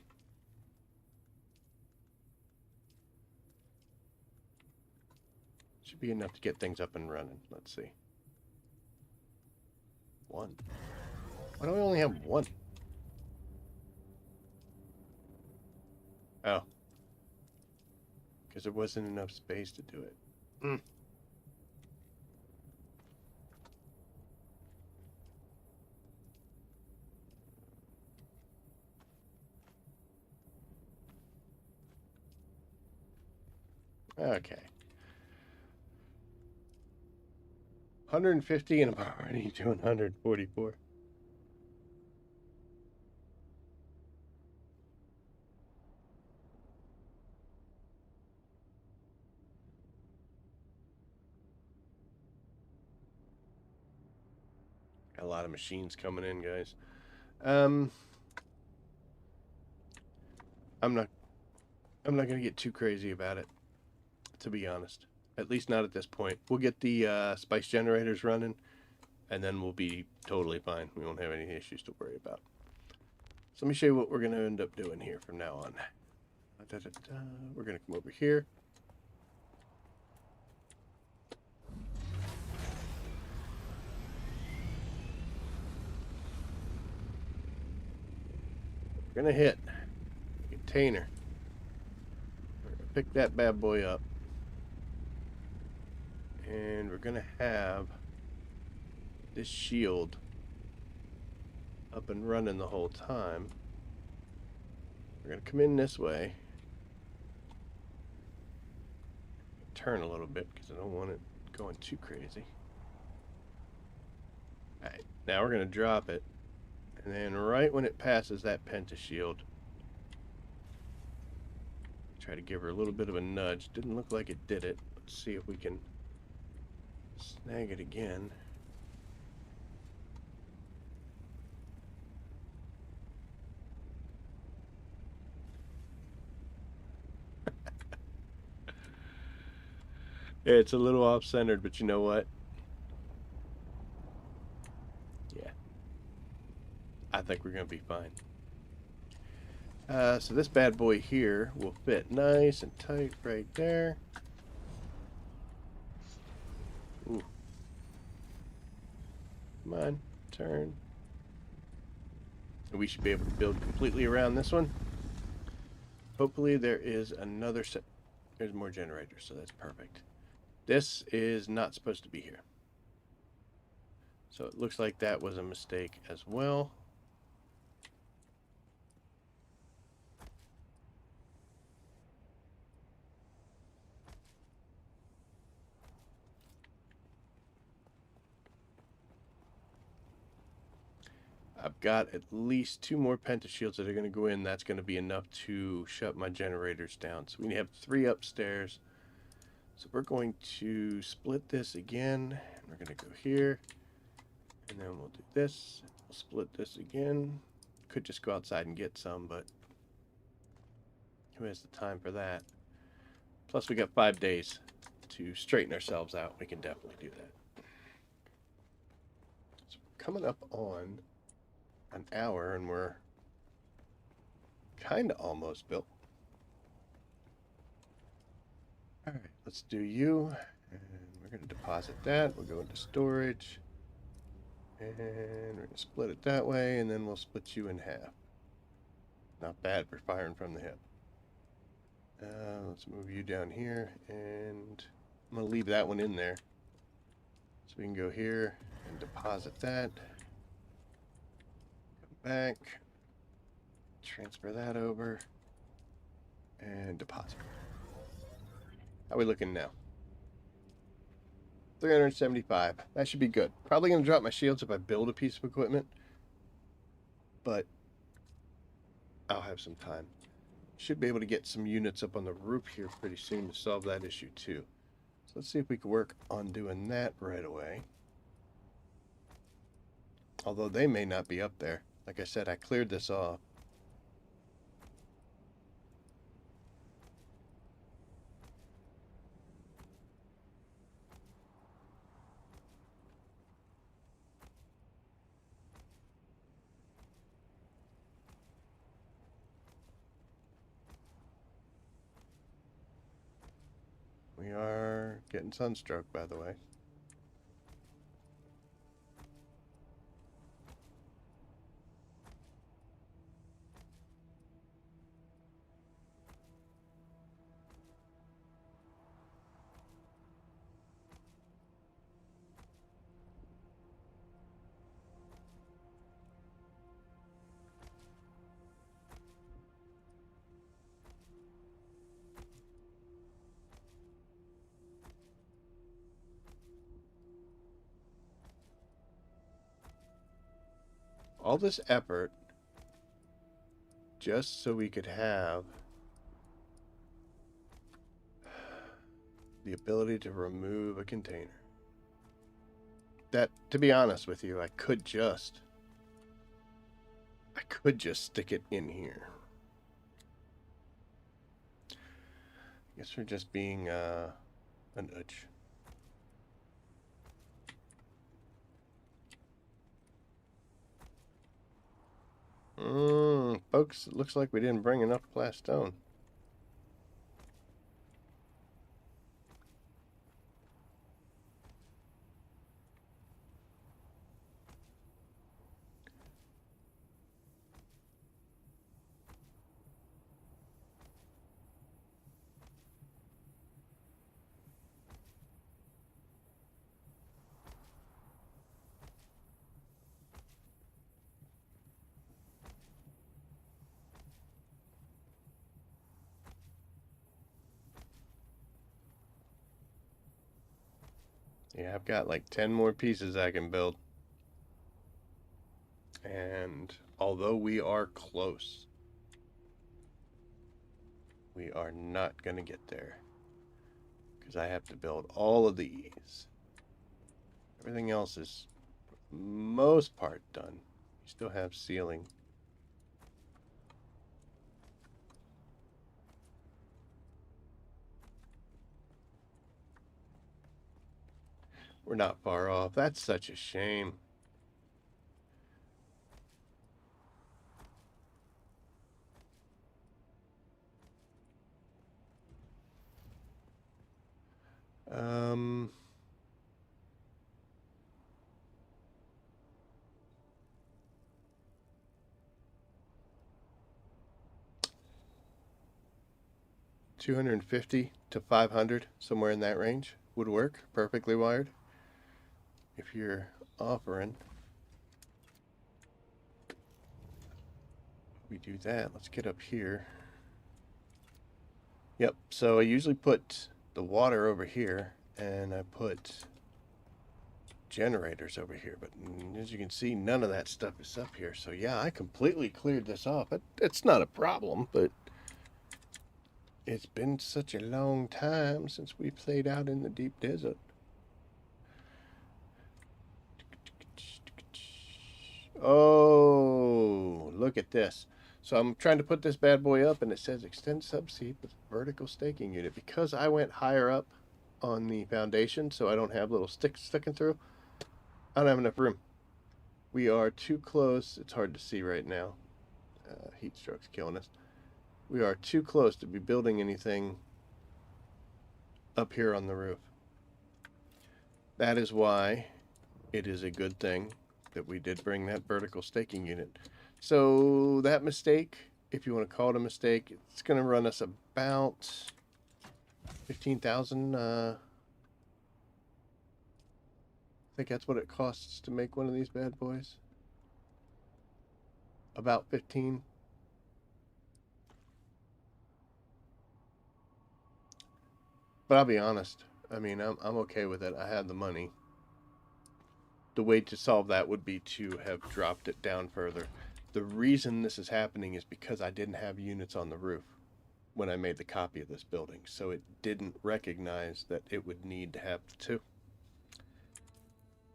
should be enough to get things up and running. Let's see. 1. Why do I only have 1? Oh. Because there wasn't enough space to do it. Okay. 150 and I'm already doing 144. Got a lot of machines coming in, guys. I'm not going to get too crazy about it, to be honest. At least not at this point. We'll get the spice generators running, and then we'll be totally fine. We won't have any issues to worry about. So let me show you what we're going to end up doing here from now on. We're going to come over here. We're going to hit the container. We're going to pick that bad boy up. And we're going to have this shield up and running the whole time. We're going to come in this way. Turn a little bit because I don't want it going too crazy. Alright, now we're going to drop it. And then right when it passes that penta shield, try to give her a little bit of a nudge. Didn't look like it did it. Let's see if we can snag it again. Yeah, it's a little off-centered, but you know what? Yeah, I think we're going to be fine. So this bad boy here will fit nice and tight right there. Ooh. Come on, turn. And we should be able to build completely around this one. Hopefully there is another set. There's more generators, so that's perfect. This is not supposed to be here. So it looks like that was a mistake as well. I've got at least 2 more pentashields that are going to go in. That's going to be enough to shut my generators down. So we have 3 upstairs. So we're going to split this again. We're going to go here. And then we'll do this. We'll split this again. Could just go outside and get some, but who has the time for that? Plus we got 5 days to straighten ourselves out. We can definitely do that. So we're coming up on an hour and we're kind of almost built. All right, let's do you. And we're going to deposit that. We'll go into storage. And we're going to split it that way, and then we'll split you in half. Not bad for firing from the hip. Let's move you down here, and I'm going to leave that one in there. So we can go here and deposit that. Come back. Transfer that over. And deposit. How are we looking now? 375. That should be good. Probably going to drop my shields if I build a piece of equipment. But I'll have some time. Should be able to get some units up on the roof here pretty soon to solve that issue too. So let's see if we can work on doing that right away. Although they may not be up there. Like I said, I cleared this off. We are getting sunstroke, by the way. All this effort just so we could have the ability to remove a container. That, to be honest with you, I could just stick it in here. I guess we're just being an udge. Folks, it looks like we didn't bring enough glass stone. Yeah, I've got like 10 more pieces I can build. And although we are close, we are not going to get there. Because I have to build all of these. Everything else is, for the most part, done. We still have ceiling. We're not far off. That's such a shame. Um, $250 to $500, somewhere in that range, would work. Perfectly wired. If you're offering, we do that. Let's get up here. Yep. So I usually put the water over here, and I put generators over here, but as you can see, none of that stuff is up here. So yeah, I completely cleared this off. It's not a problem, but it's been such a long time since we played out in the deep desert. Oh, look at this. So I'm trying to put this bad boy up, and it says extend subsea with vertical staking unit. Because I went higher up on the foundation, so I don't have little sticks sticking through, I don't have enough room. We are too close. It's hard to see right now. Heat stroke's killing us. We are too close to be building anything up here on the roof. That is why it is a good thing that we did bring that vertical staking unit. So that mistake, if you want to call it a mistake, it's going to run us about 15,000. I think that's what it costs to make one of these bad boys. About 15. But I'll be honest. I mean, I'm okay with it. I had the money. The way to solve that would be to have dropped it down further. The reason this is happening is because I didn't have units on the roof when I made the copy of this building, so it didn't recognize that it would need to have the two.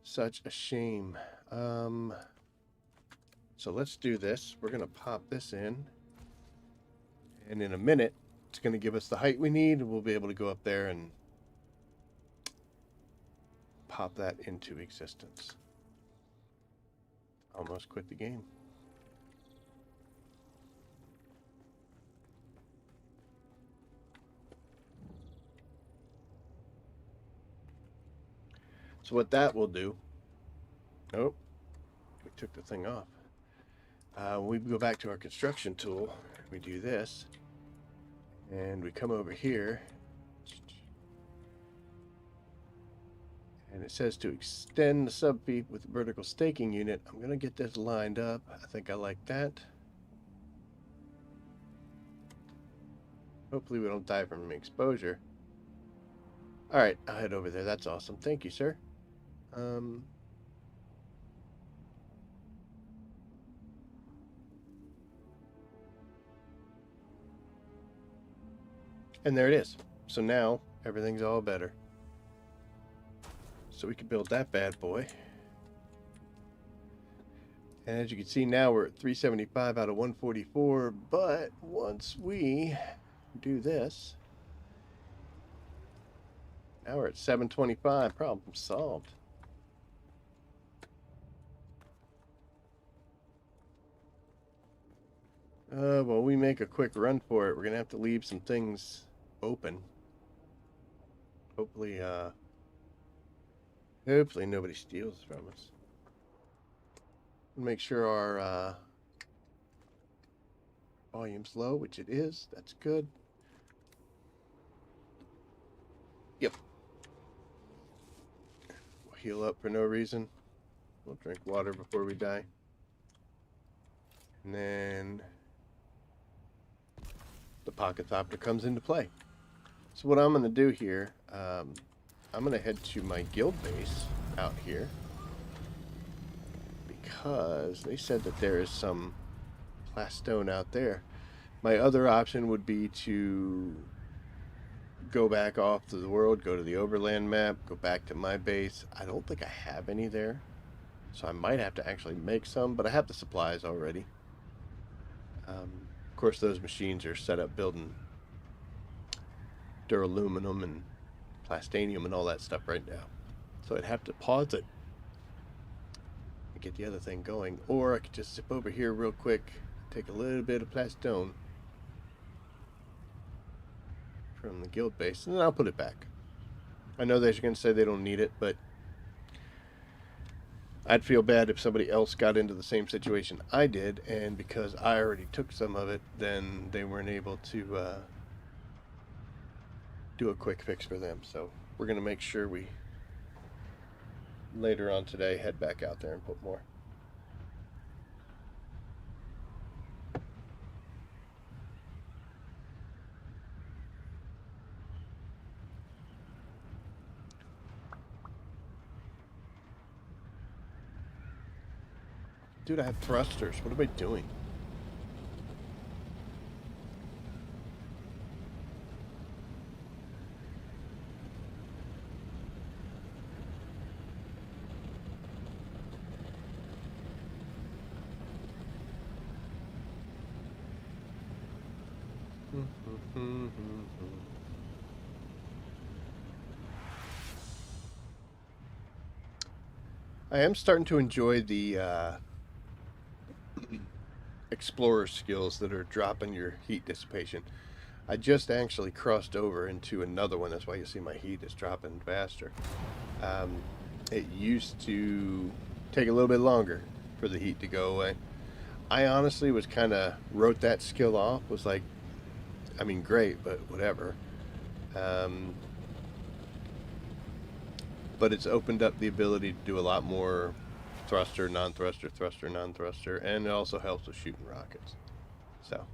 Such a shame. So let's do this. We're gonna pop this in, and in a minute it's gonna give us the height we need, and we'll be able to go up there and pop that into existence. Almost quit the game. So what that will do, oh, we took the thing off. We go back to our construction tool, we do this, and we come over here, and it says to extend the subfeet with the vertical staking unit. I'm going to get this lined up. I think I like that. Hopefully we don't die from exposure. All right, I'll head over there. That's awesome. Thank you, sir. And there it is. So now everything's all better. So we can build that bad boy. And as you can see, now we're at 375 out of 144. But once we do this, now we're at 725. Problem solved. Well, we make a quick run for it. We're gonna have to leave some things open. Hopefully nobody steals from us. Make sure our volume's low, which it is. That's good. Yep. We'll heal up for no reason. We'll drink water before we die. And then the pocket copter comes into play. So what I'm going to do here, I'm going to head to my guild base out here, because they said that there is some plastone out there. My other option would be to go back off to the world, go to the overland map, go back to my base. I don't think I have any there, so I might have to actually make some, but I have the supplies already. Of course, those machines are set up building duraluminum and plastanium and all that stuff right now. So I'd have to pause it and get the other thing going. Or I could just zip over here real quick, take a little bit of plastone from the guild base, and then I'll put it back. I know they're going to say they don't need it, but I'd feel bad if somebody else got into the same situation I did, and because I already took some of it, then they weren't able to do a quick fix for them. So we're going to make sure we, later on today, head back out there and put more. Dude, I have thrusters. What am I doing? I am starting to enjoy the explorer skills that are dropping your heat dissipation. I just actually crossed over into another one. That's why you see my heat is dropping faster. It used to take a little bit longer for the heat to go away. I honestly was kind of wrote that skill off. Was like, I mean, great, but whatever. But it's opened up the ability to do a lot more thruster, non-thruster, thruster, non-thruster, and it also helps with shooting rockets. So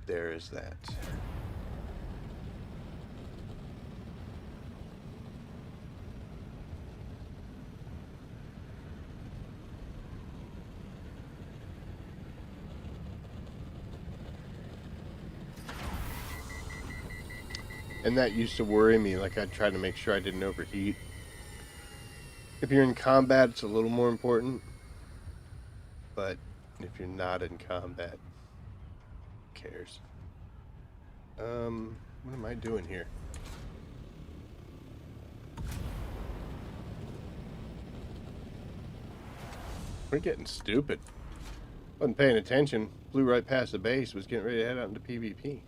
there is that. And that used to worry me, like I'd try to make sure I didn't overheat. If you're in combat, it's a little more important. But if you're not in combat, who cares? What am I doing here? We're getting stupid. Wasn't paying attention. Flew right past the base. Was getting ready to head out into PvP.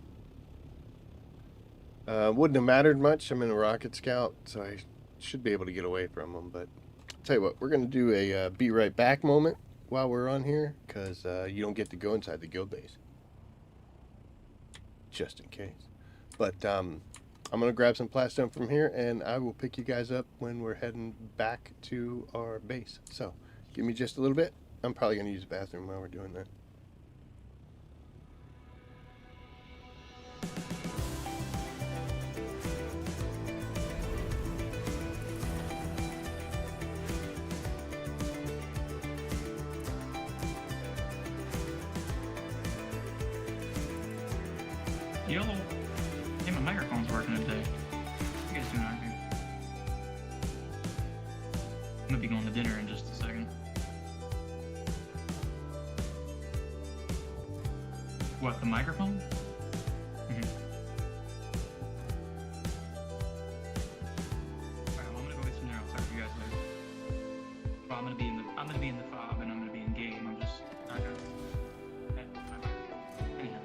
Wouldn't have mattered much. I'm in a rocket scout, so I should be able to get away from them. But I'll tell you what, we're going to do a be right back moment while we're on here, because you don't get to go inside the guild base. Just in case. But I'm going to grab some plastone from here, and I will pick you guys up when we're heading back to our base. So give me just a little bit. I'm probably going to use the bathroom while we're doing that. Yellow. Yeah, my microphone's working today. You guys doing alright here? I'm gonna be going to dinner in just a second. What, the microphone? Mm-hmm. Alright, well, I'm gonna go get some dinner. I'll talk to you guys later. Well, I'm gonna be in the fob and I'm gonna be in game. I'm just not gonna. Anyhow.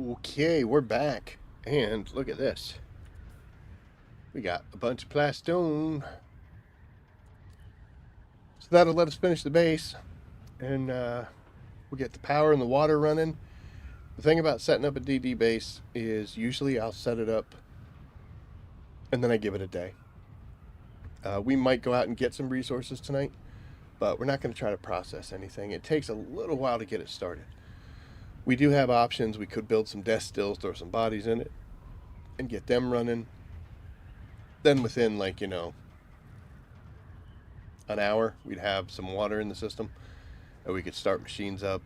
Okay, we're back. And look at this. We got a bunch of plastone. So that'll let us finish the base. And we'll get the power and the water running. The thing about setting up a DD base is usually I'll set it up and then I give it a day. We might go out and get some resources tonight, but we're not going to try to process anything. It takes a little while to get it started. We do have options. We could build some death stills, throw some bodies in it, and get them running. Then within, like, an hour, we'd have some water in the system, and we could start machines up.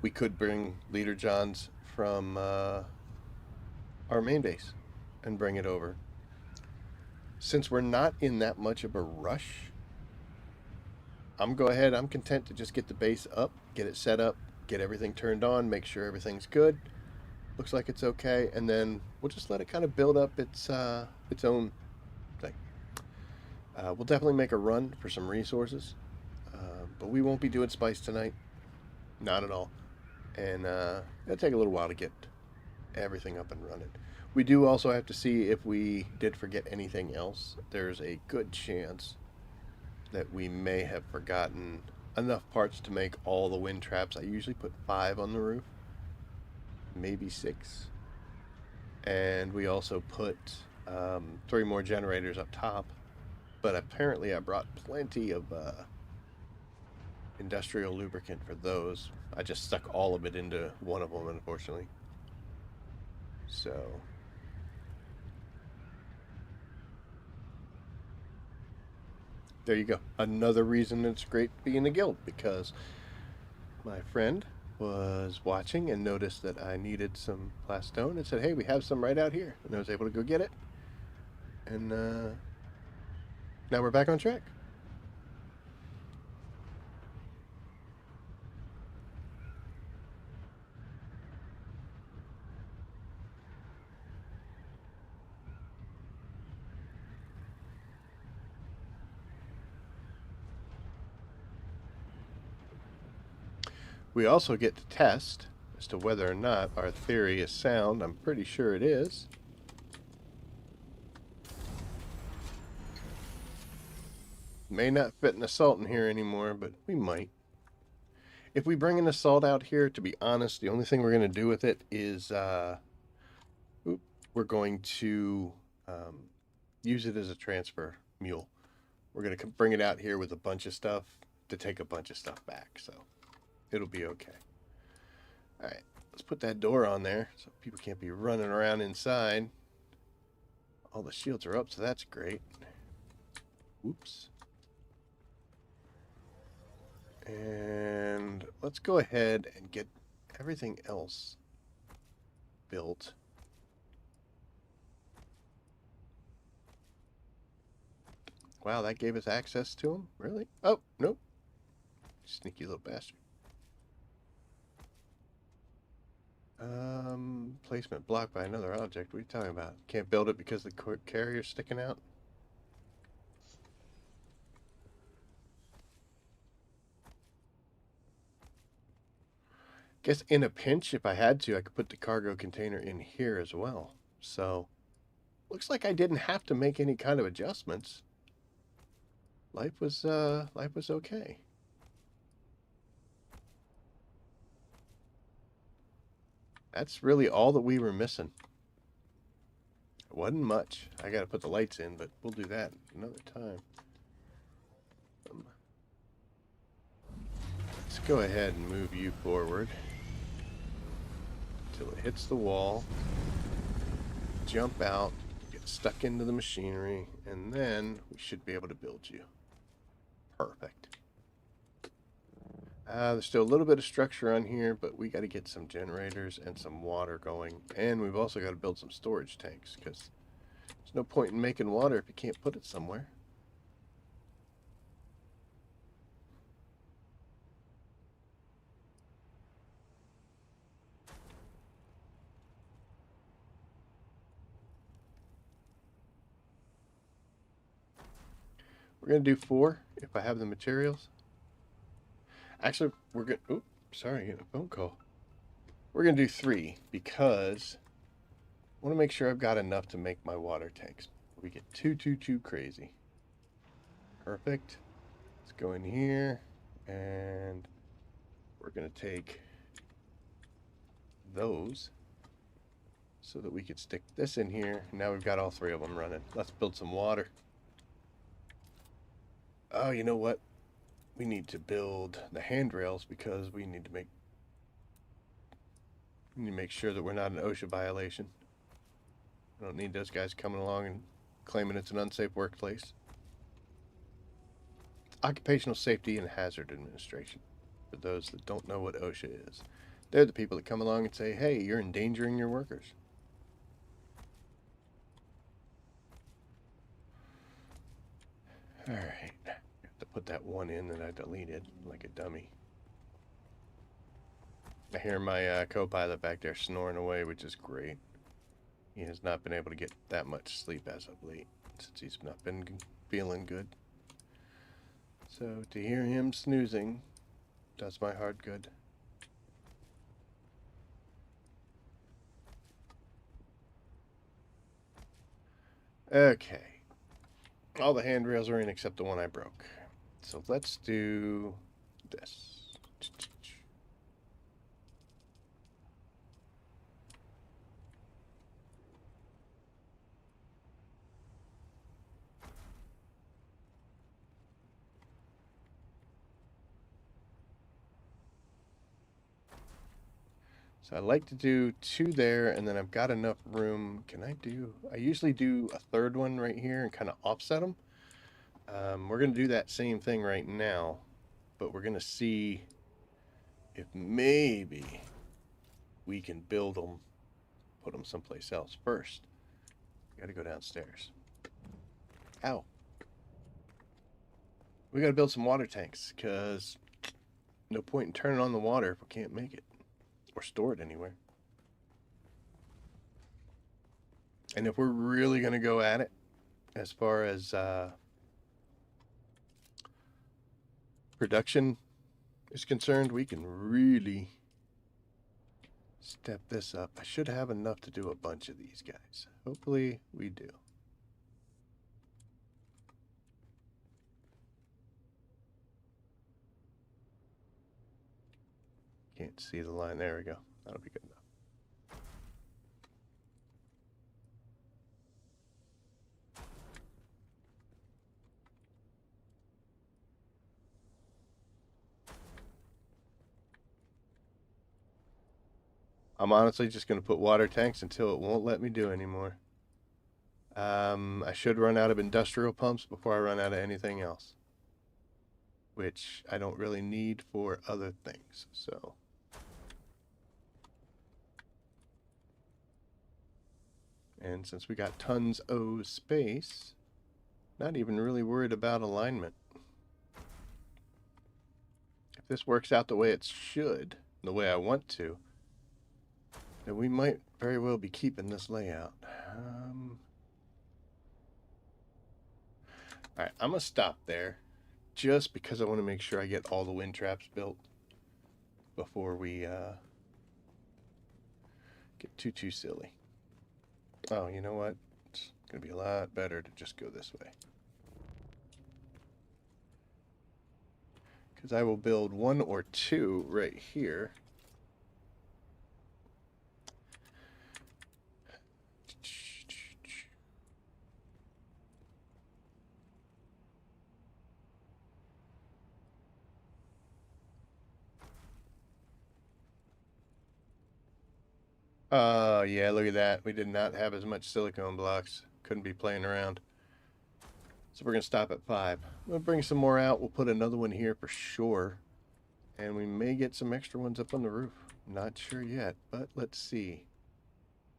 We could bring Leader Johns from our main base and bring it over. Since we're not in that much of a rush, I'm content to just get the base up, get it set up, get everything turned on, make sure everything's good. Looks like it's okay, and then we'll just let it kind of build up its own thing. We'll definitely make a run for some resources, but we won't be doing spice tonight. Not at all. And it'll take a little while to get everything up and running. We do also have to see if we did forget anything else. There's a good chance that we may have forgotten enough parts to make all the wind traps. I usually put 5 on the roof, maybe 6. And we also put 3 more generators up top. But apparently I brought plenty of industrial lubricant for those. I just stuck all of it into one of them, unfortunately. So there you go. Another reason it's great to be in the guild, because my friend was watching and noticed that I needed some plastone and said, hey, we have some right out here. And I was able to go get it. And now we're back on track. We also get to test as to whether or not our theory is sound. I'm pretty sure it is. May not fit an assault in here anymore, but we might. If we bring an assault out here, to be honest, the only thing we're going to do with it is we're going to use it as a transfer mule. We're going to bring it out here with a bunch of stuff to take a bunch of stuff back, so it'll be okay. All right, let's put that door on there so people can't be running around inside. All the shields are up, so that's great. Oops. And let's go ahead and get everything else built. Wow, that gave us access to them? Really? Oh, nope. Sneaky little bastard. Placement blocked by another object. What are you talking about? Can't build it because the carrier's sticking out? Guess in a pinch, if I had to, I could put the cargo container in here as well. So, looks like I didn't have to make any kind of adjustments. Life was okay. That's really all that we were missing. It wasn't much. I gotta put the lights in, but we'll do that another time. Let's go ahead and move you forward till it hits the wall. Jump out, get stuck into the machinery, and then we should be able to build you. Perfect. There's still a little bit of structure on here, but we got to get some generators and some water going. And we've also got to build some storage tanks, because there's no point in making water if you can't put it somewhere. We're going to do 4 if I have the materials. Actually, we're going to... Oops, sorry, getting a phone call. We're going to do 3 because I want to make sure I've got enough to make my water tanks. We get too crazy. Perfect. Let's go in here, and we're going to take those so that we could stick this in here. Now we've got all 3 of them running. Let's build some water. Oh, you know what? We need to build the handrails because we need to make sure that we're not an OSHA violation. I don't need those guys coming along and claiming it's an unsafe workplace. It's Occupational Safety and Hazard Administration, for those that don't know what OSHA is. They're the people that come along and say, hey, you're endangering your workers. Alright, I have to put that one in that I deleted like a dummy. I hear my co-pilot back there snoring away, which is great. He has not been able to get that much sleep as of late, since he's not been feeling good. So to hear him snoozing does my heart good. Okay. All the handrails are in except the one I broke. So let's do this. So I like to do 2 there, and then I've got enough room. I usually do a 3rd one right here and kind of offset them. We're going to do that same thing right now, but we're going to see if maybe we can build them, put them someplace else first. Got to go downstairs. Ow. We got to build some water tanks, because no point in turning on the water if we can't make it. Or store it anywhere. And if we're really going to go at it, as far as production is concerned, we can really step this up. I should have enough to do a bunch of these guys. Hopefully we do. Can't see the line. There we go. That'll be good enough. I'm honestly just going to put water tanks until it won't let me do anymore. I should run out of industrial pumps before I run out of anything else, which I don't really need for other things, so. And since we got tons of space, not even really worried about alignment. If this works out the way it should, the way I want to, then we might very well be keeping this layout. Alright, I'm going to stop there just because I want to make sure I get all the wind traps built before we get too silly. Oh, you know what? It's going to be a lot better to just go this way. Because I will build 1 or 2 right here. Yeah, look at that. We did not have as much silicone blocks. Couldn't be playing around. So we're going to stop at 5. We'll bring some more out. We'll put another one here for sure. And we may get some extra ones up on the roof. Not sure yet, but let's see.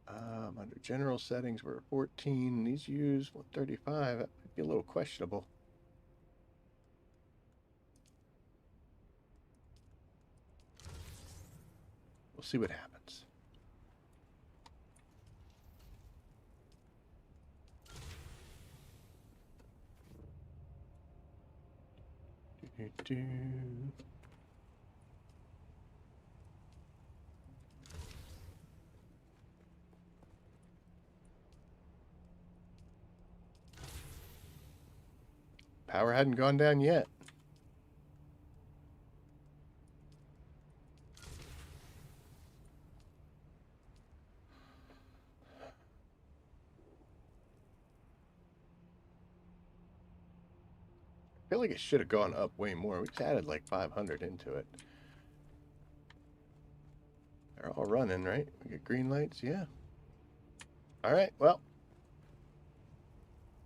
Under general settings, we're at 14. These use 135. That might be a little questionable. We'll see what happens. Power hadn't gone down yet. I feel like it should have gone up way more. We just added like 500 into it. They're all running, right? We get green lights, yeah. All right, well.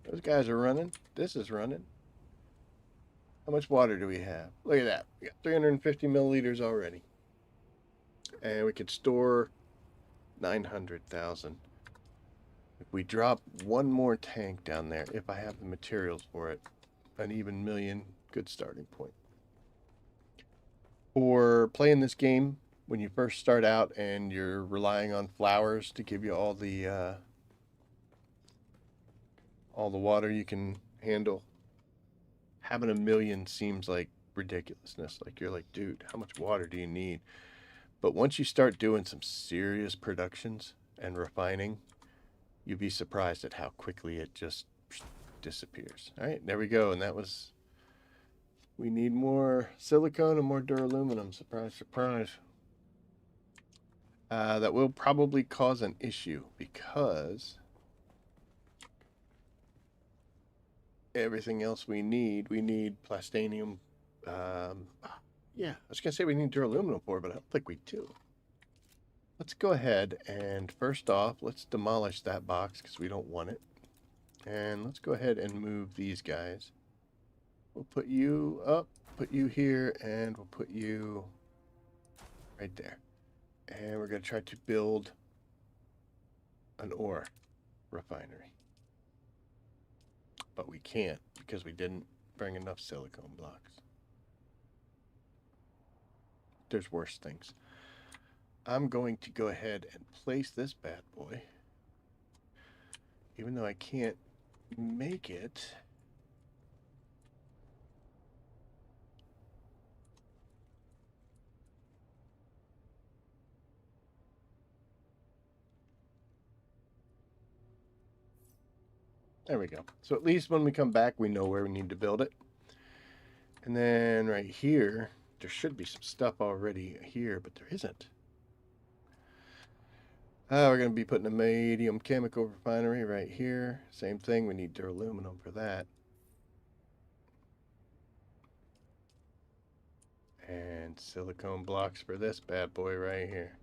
Those guys are running. This is running. How much water do we have? Look at that. We got 350 milliliters already. And we could store 900,000. If we drop one more tank down there, if I have the materials for it, an even million, good starting point. For playing this game, when you first start out and you're relying on flowers to give you all the water you can handle, having a million seems like ridiculousness. Like, you're like, dude, how much water do you need? But once you start doing some serious productions and refining, you'd be surprised at how quickly it just disappears. All right, there we go. And that was, we need more silicone and more duraluminum. Surprise, surprise. That will probably cause an issue because everything else we need plastanium. Yeah, I was gonna say we need duraluminum for, but I don't think we do. Let's go ahead and first off, let's demolish that box because we don't want it. And let's go ahead and move these guys. We'll put you up, put you here, and we'll put you right there. And we're gonna try to build an ore refinery. But we can't because we didn't bring enough silicone blocks. There's worse things. I'm going to go ahead and place this bad boy. Even though I can't make it. There we go. So at least when we come back, we know where we need to build it. And then right here, there should be some stuff already here, but there isn't. We're going to be putting a medium chemical refinery right here. Same thing, we need duraluminum for that. And silicone blocks for this bad boy right here.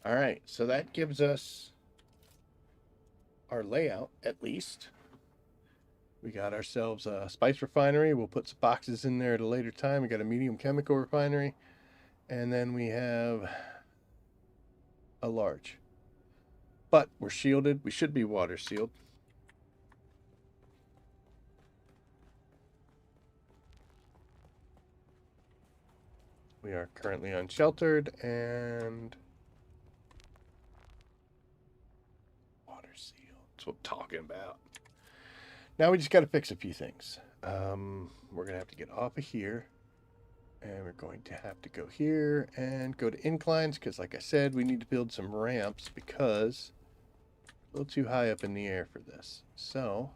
All right, so that gives us our layout, at least. We got ourselves a spice refinery. We'll put some boxes in there at a later time. We got a medium chemical refinery. And then we have a large. But we're shielded. We should be water sealed. We are currently unsheltered and water sealed. That's what I'm talking about. Now we just got to fix a few things. We're going to have to get off of here. And we're going to have to go here and go to inclines because, like I said, we need to build some ramps because a little too high up in the air for this. So,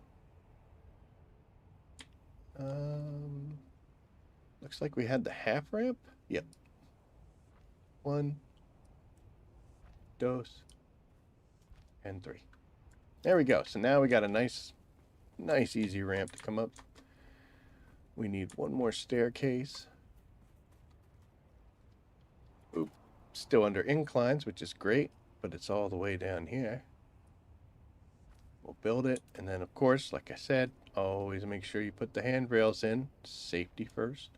looks like we had the half ramp. Yep. 1, 2, and 3. There we go. So now we got a nice easy ramp to come up. We need one more staircase. Oop, still under inclines, which is great, but it's all the way down here. We'll build it, and then of course, like I said, always make sure you put the handrails in. Safety first.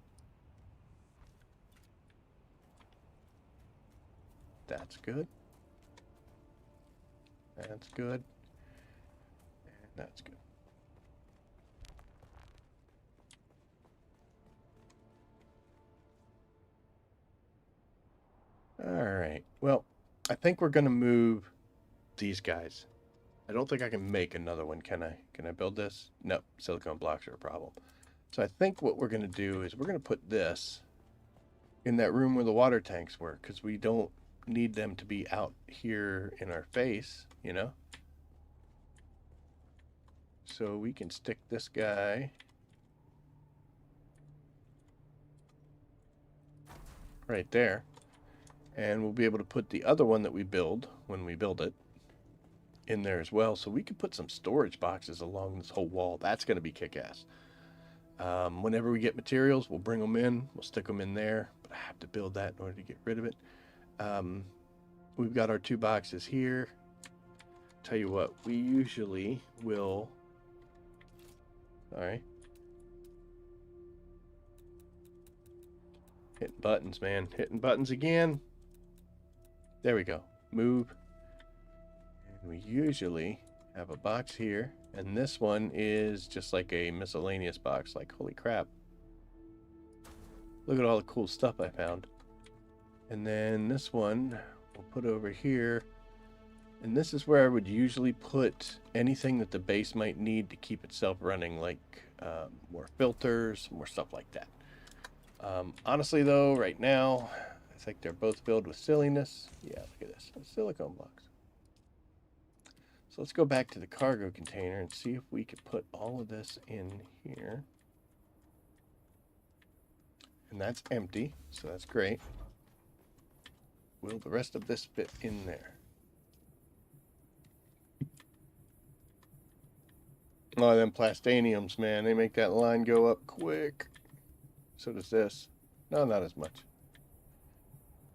That's good. That's good. And that's good. All right. Well, I think we're going to move these guys. I don't think I can make another one, can I? Can I build this? No, silicone blocks are a problem. So I think what we're going to do is we're going to put this in that room where the water tanks were because we don't need them to be out here in our face, you know? So we can stick this guy right there. And we'll be able to put the other one that we build, when we build it, in there as well. So we can put some storage boxes along this whole wall. That's going to be kick-ass. Whenever we get materials, we'll bring them in. We'll stick them in there. But I have to build that in order to get rid of it. We've got our 2 boxes here. Tell you what, we usually will... Sorry. Hitting buttons, man. Hitting buttons again. There we go. Move. And we usually have a box here. And this one is just like a miscellaneous box. Like, holy crap. Look at all the cool stuff I found. And then this one we'll put over here. And this is where I would usually put anything that the base might need to keep itself running, like more filters, more stuff like that. Honestly, though, right now, I think they're both filled with silliness. Yeah, look at this. Silicone blocks. So let's go back to the cargo container and see if we could put all of this in here. And that's empty, so that's great. Will the rest of this fit in there? Oh, them plastaniums, man. They make that line go up quick. So does this. No, not as much.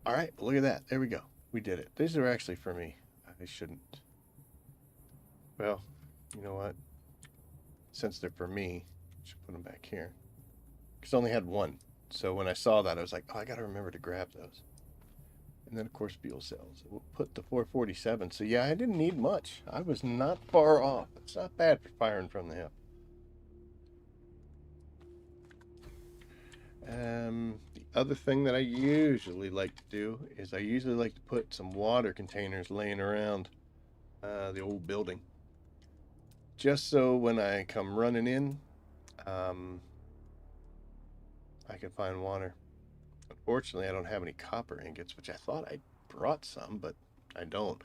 All right, look at that. There we go. We did it. These are actually for me. I shouldn't. Well, you know what? Since they're for me, I should put them back here. Because I only had one. So when I saw that, I was like, oh, I got to remember to grab those. And then, of course, fuel cells. We'll put the 447. So, yeah, I didn't need much. I was not far off. It's not bad for firing from the hip. The other thing that I usually like to do is I usually like to put some water containers laying around the old building. Just so when I come running in, I can find water. Unfortunately, I don't have any copper ingots, which I thought I brought some, but I don't.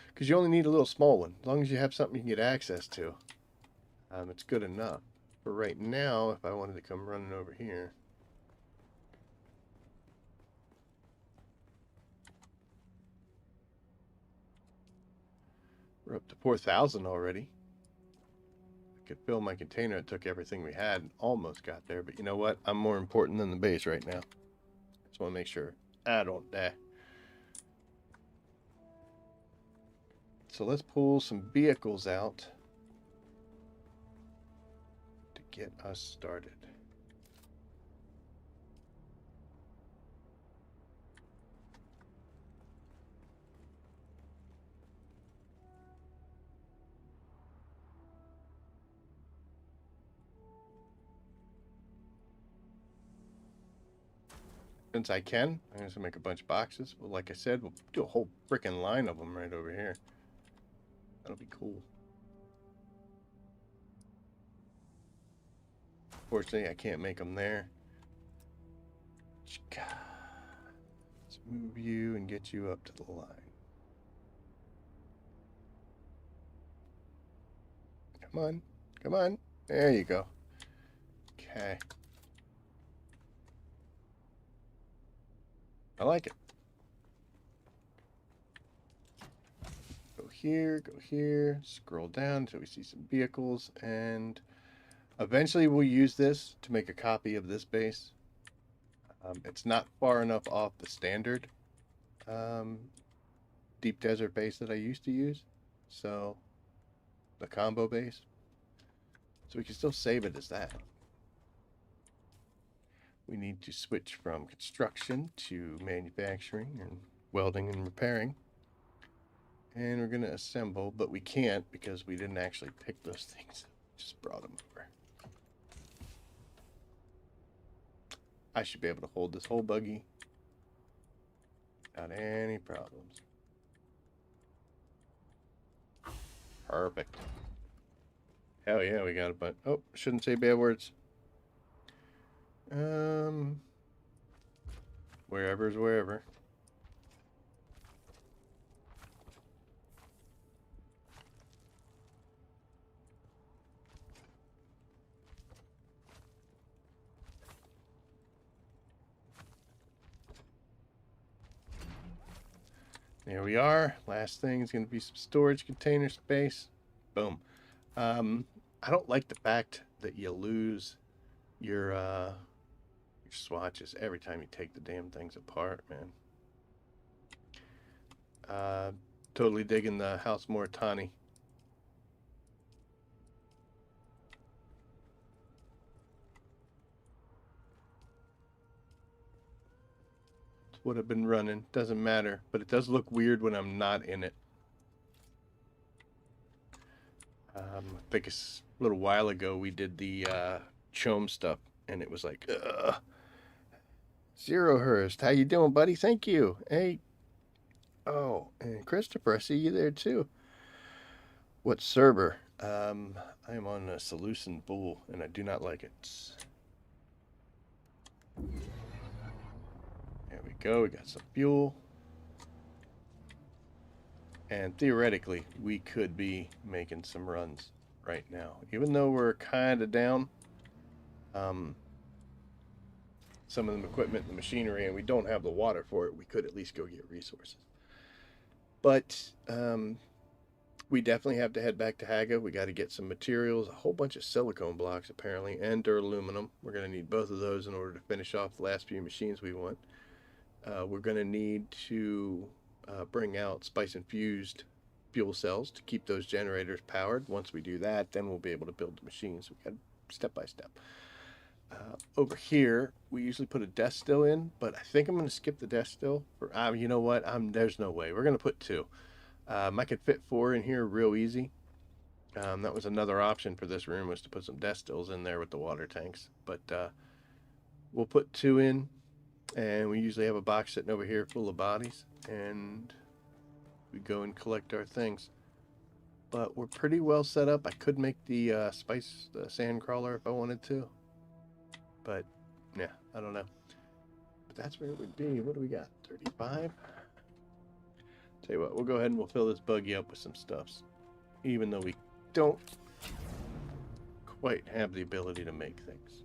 Because you only need a little small one. As long as you have something you can get access to, it's good enough. For right now, if I wanted to come running over here, we're up to 4,000 already. I could fill my container. It took everything we had and almost got there. But you know what? I'm more important than the base right now. Just want to make sure I don't die. So let's pull some vehicles out to get us started. Since I can, I'm going to make a bunch of boxes. Well, like I said, we'll do a whole freaking line of them right over here. That'll be cool. Fortunately, I can't make them there. Let's move you and get you up to the line. Come on. Come on. There you go. Okay. I like it. Go here, scroll down until we see some vehicles, and eventually we'll use this to make a copy of this base. It's not far enough off the standard deep desert base that I used to use, so the combo base, so we can still save it as that. We need to switch from construction to manufacturing and welding and repairing. And we're going to assemble, but we can't because we didn't actually pick those things. Just brought them over. I should be able to hold this whole buggy without any problems. Perfect. Hell yeah, we got a bunch. Oh, shouldn't say bad words. Wherever's wherever. There we are. Last thing is going to be some storage container space. Boom. I don't like the fact that you lose your swatches every time you take the damn things apart, man. Totally digging the House Moritani. It's what I've been running. Doesn't matter, but it does look weird when I'm not in it. I think it's a little while ago we did the Chome stuff, and it was like, Zero Hurst, how you doing, buddy? Thank you. Hey, oh, and Christopher, I see you there too. What server? I am on a Seleucid Bull, and I do not like it. There we go. We got some fuel. And theoretically, we could be making some runs right now. Even though we're kind of down some of the equipment and the machinery, and we don't have the water for it, we could at least go get resources. But we definitely have to head back to Haga. We got to get some materials, a whole bunch of silicone blocks apparently, and duraluminum. We're going to need both of those in order to finish off the last few machines we want. We're going to need to bring out spice-infused fuel cells to keep those generators powered. Once we do that, then we'll be able to build the machines. We got step by step. Over here, we usually put a death still in, but I think I'm going to skip the death still. You know what? There's no way. We're going to put 2. I could fit 4 in here real easy. That was another option for this room, was to put some death stills in there with the water tanks. But we'll put 2 in, and we usually have a box sitting over here full of bodies, and we go and collect our things. But we're pretty well set up. I could make the sand crawler if I wanted to. But, yeah, I don't know. But that's where it would be. What do we got? 35? Tell you what, we'll go ahead and we'll fill this buggy up with some stuffs. Even though we don't quite have the ability to make things.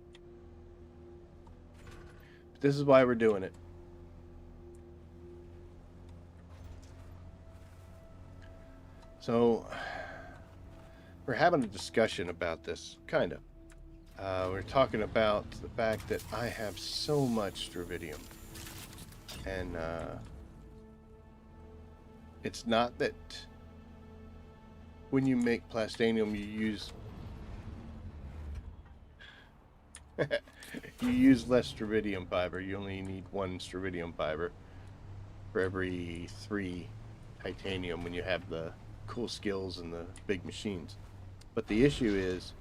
But this is why we're doing it. So, we're having a discussion about this, kind of. We're talking about the fact that I have so much stravidium. And it's not that when you make plastanium you use you use less stravidium fiber. You only need 1 stravidium fiber for every 3 titanium when you have the cool skills and the big machines. But the issue is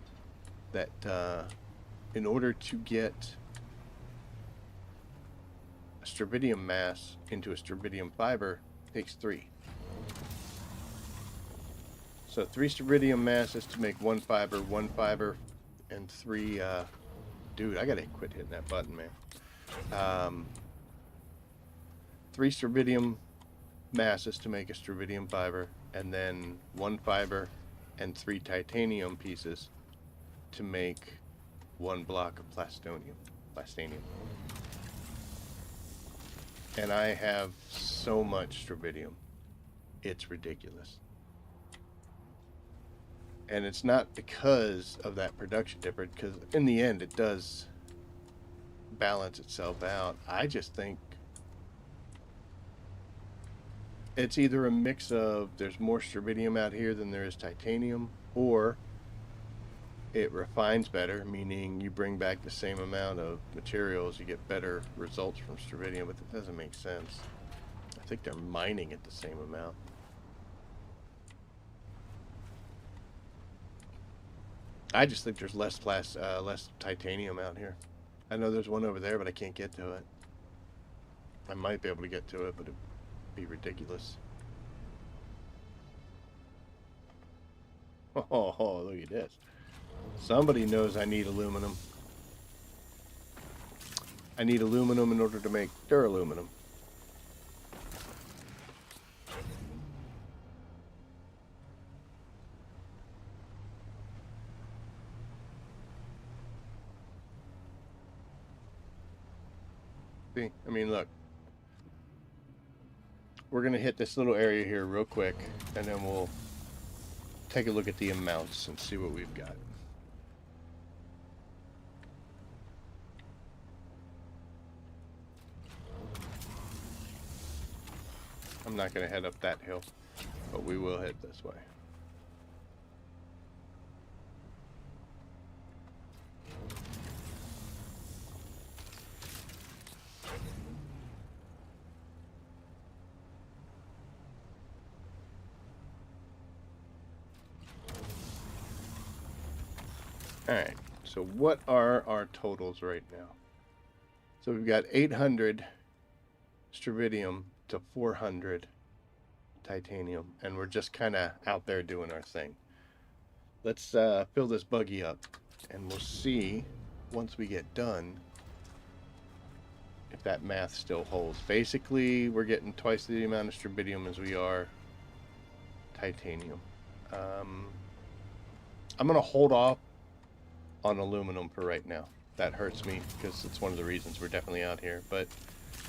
that in order to get a stravidium mass into a stravidium fiber, it takes 3. So 3 stravidium masses to make 1 fiber, 1 fiber, and 3. Dude, I gotta quit hitting that button, man. 3 stravidium masses to make a stravidium fiber, and then 1 fiber and 3 titanium pieces to make 1 block of plastanium. And I have so much stravidium. It's ridiculous. And it's not because of that production difference, because in the end it does balance itself out. I just think it's either a mix of there's more stravidium out here than there is titanium, or it refines better, meaning you bring back the same amount of materials, you get better results from stravidium, but that doesn't make sense. I think they're mining at the same amount. I just think there's less titanium out here. I know there's one over there, but I can't get to it. I might be able to get to it, but it'd be ridiculous. Oh, look at this. Somebody knows I need aluminum. I need aluminum in order to make duraluminum. See, I mean, look. we're going to hit this little area here real quick, and then we'll take a look at the amounts and see what we've got. I'm not going to head up that hill, but we will head this way. Alright, so what are our totals right now? So we've got 800 stravidium to 400 titanium, and we're just kind of out there doing our thing. Let's fill this buggy up, and we'll see once we get done if that math still holds. Basically, we're getting twice the amount of stravidium as we are titanium. I'm going to hold off on aluminum for right now. That hurts me because it's one of the reasons we're definitely out here, but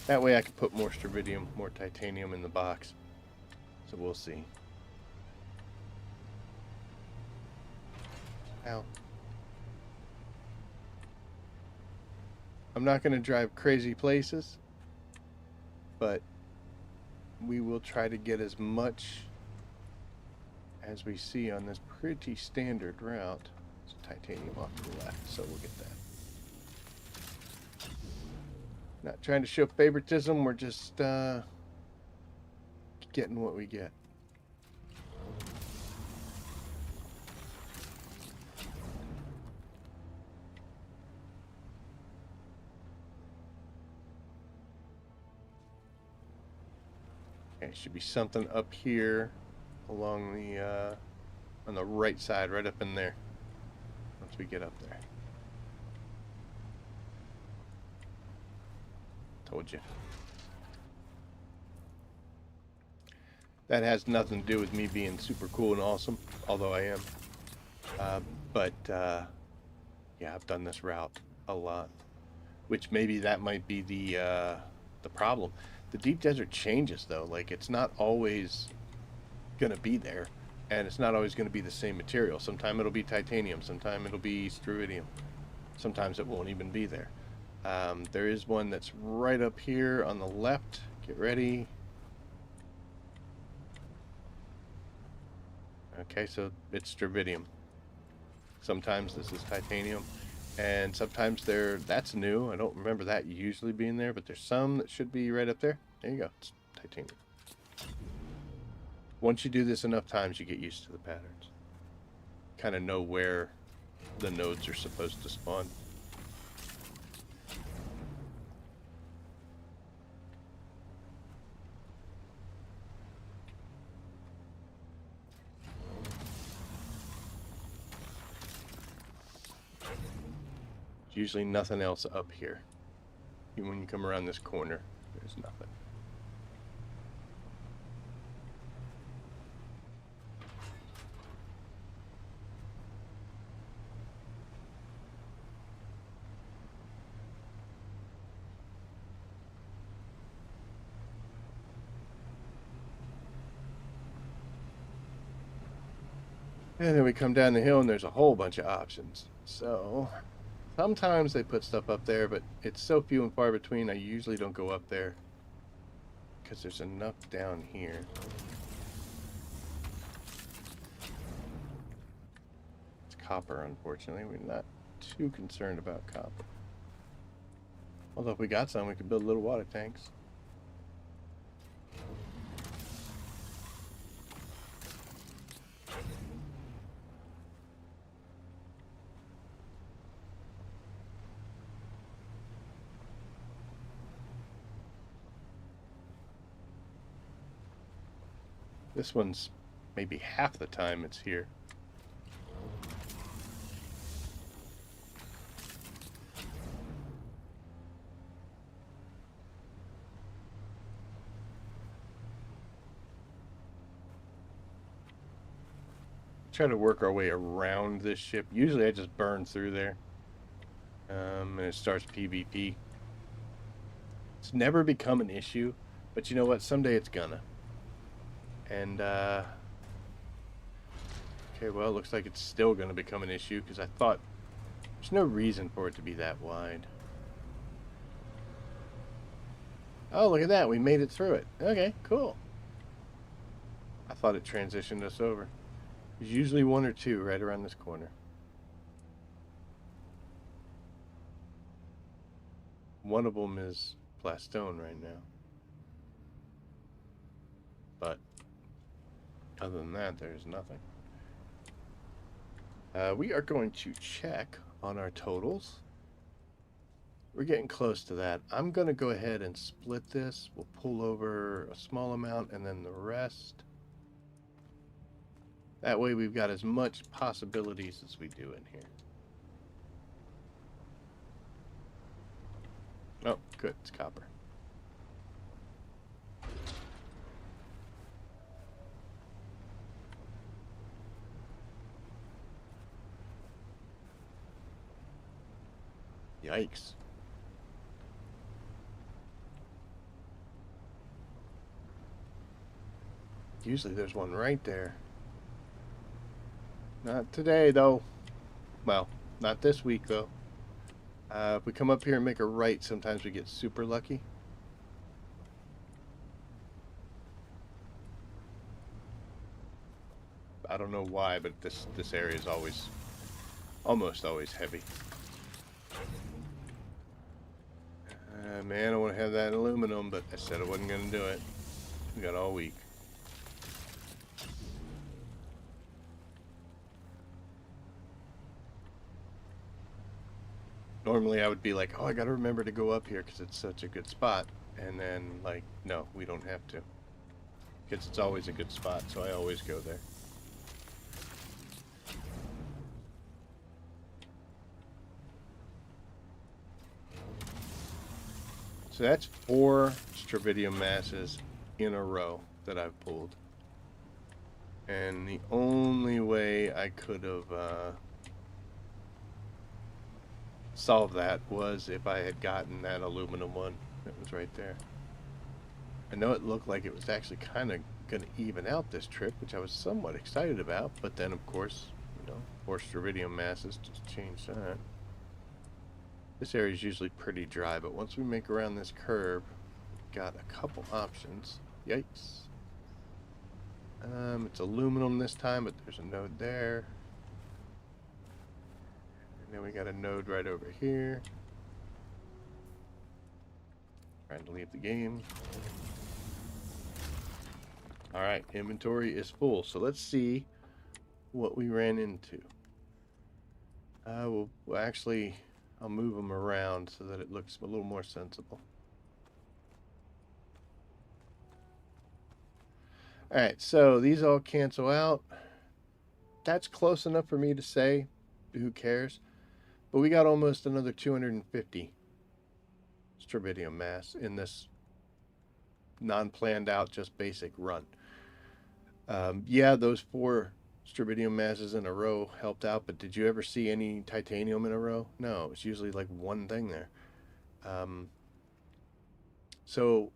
that way I can put more stravidium, more titanium in the box. So we'll see. Ow. I'm not going to drive crazy places, but we will try to get as much as we see on this pretty standard route. Titanium off to the left, so we'll get that. Not trying to show favoritism, we're just getting what we get. Okay, should be something up here along the on the right side, right up in there. Once we get up there. Told you. That has nothing to do with me being super cool and awesome, although I am. Yeah, I've done this route a lot, which maybe that might be the problem. The deep desert changes though. Like, it's not always gonna be there. And it's not always going to be the same material. Sometimes it'll be titanium. Sometimes it'll be stravidium. Sometimes it won't even be there. There is one that's right up here on the left. Get ready. Okay, so it's stravidium. Sometimes this is titanium. And sometimes that's new. I don't remember that usually being there, but there's some that should be right up there. There you go. It's titanium. Once you do this enough times, you get used to the patterns. Kind of know where the nodes are supposed to spawn. Usually nothing else up here. Even when you come around this corner, there's nothing. And then we come down the hill and there's a whole bunch of options. So sometimes they put stuff up there, but it's so few and far between, I usually don't go up there because there's enough down here. It's copper, unfortunately. We're not too concerned about copper. Although if we got some, we could build little water tanks. This one's maybe half the time it's here. Try to work our way around this ship. Usually I just burn through there. And it starts PvP. It's never become an issue, but you know what? Someday it's gonna. And, okay, well, it looks like it's still going to become an issue because I thought there's no reason for it to be that wide. Oh, look at that. We made it through it. Okay, cool. I thought it transitioned us over. There's usually one or two right around this corner. One of them is plastone right now. But other than that, there's nothing. We are going to check on our totals. We're getting close to that. I'm going to go ahead and split this. We'll pull over a small amount and then the rest. That way we've got as much possibilities as we do in here. Oh, good. It's copper. Yikes. Usually there's one right there. Not today, though. Well, not this week, though. If we come up here and make a right, sometimes we get super lucky. I don't know why, but this area is almost always heavy. Man, I want to have that aluminum, but I said I wasn't going to do it. We got all week. Normally I would be like, oh, I got to remember to go up here because it's such a good spot. And then, like, no, we don't have to. Because it's always a good spot, so I always go there. So that's 4 stravidium masses in a row that I've pulled. And the only way I could have solved that was if I had gotten that aluminum one that was right there. I know it looked like it was actually kind of going to even out this trip, which I was somewhat excited about, but then of course, you know, 4 stravidium masses just changed that. This area is usually pretty dry, but once we make around this curve, we've got a couple options. Yikes. It's aluminum this time, but there's a node there. And then we got a node right over here. Trying to leave the game. Alright, inventory is full, so let's see what we ran into. We'll actually, I'll move them around so that it looks a little more sensible. Alright, so these all cancel out. That's close enough for me to say, who cares? But we got almost another 250 stravidium mass in this non-planned out, just basic run. Yeah, those 4 stravidium masses in a row helped out, but did you ever see any titanium in a row? No, it's usually like one thing there. So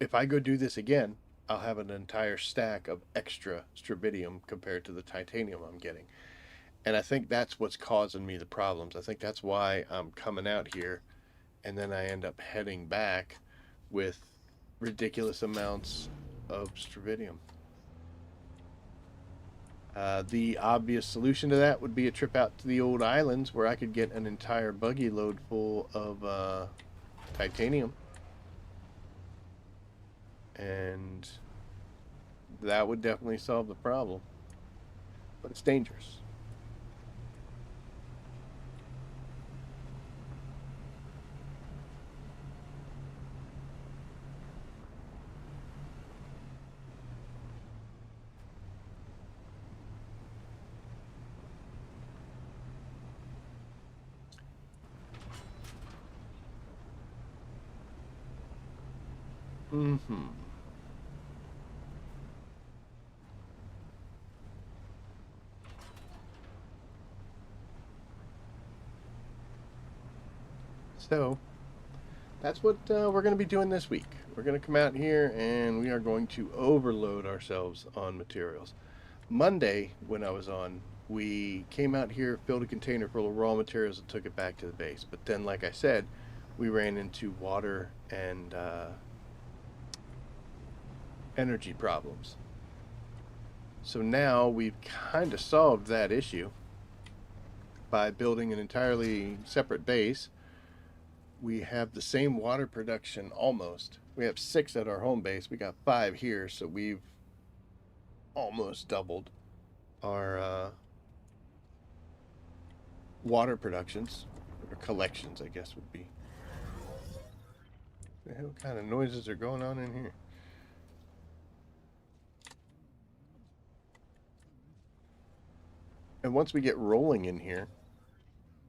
if I go do this again, I'll have an entire stack of extra stravidium compared to the titanium I'm getting. And I think that's what's causing me the problems. I think that's why I'm coming out here and then I end up heading back with ridiculous amounts of stravidium. The obvious solution to that would be a trip out to the old islands where I could get an entire buggy load full of titanium. And that would definitely solve the problem. But it's dangerous. So, that's what we're going to be doing this week. we're going to come out here and we are going to overload ourselves on materials. Monday, when I was on, we came out here, filled a container full of raw materials, and took it back to the base. But then, like I said, we ran into water and energy problems. So now we've kind of solved that issue by building an entirely separate base. We have the same water production almost. We have 6 at our home base. We got 5 here, so we've almost doubled our water productions, or collections, I guess would be. What the hell kind of noises are going on in here? And once we get rolling in here,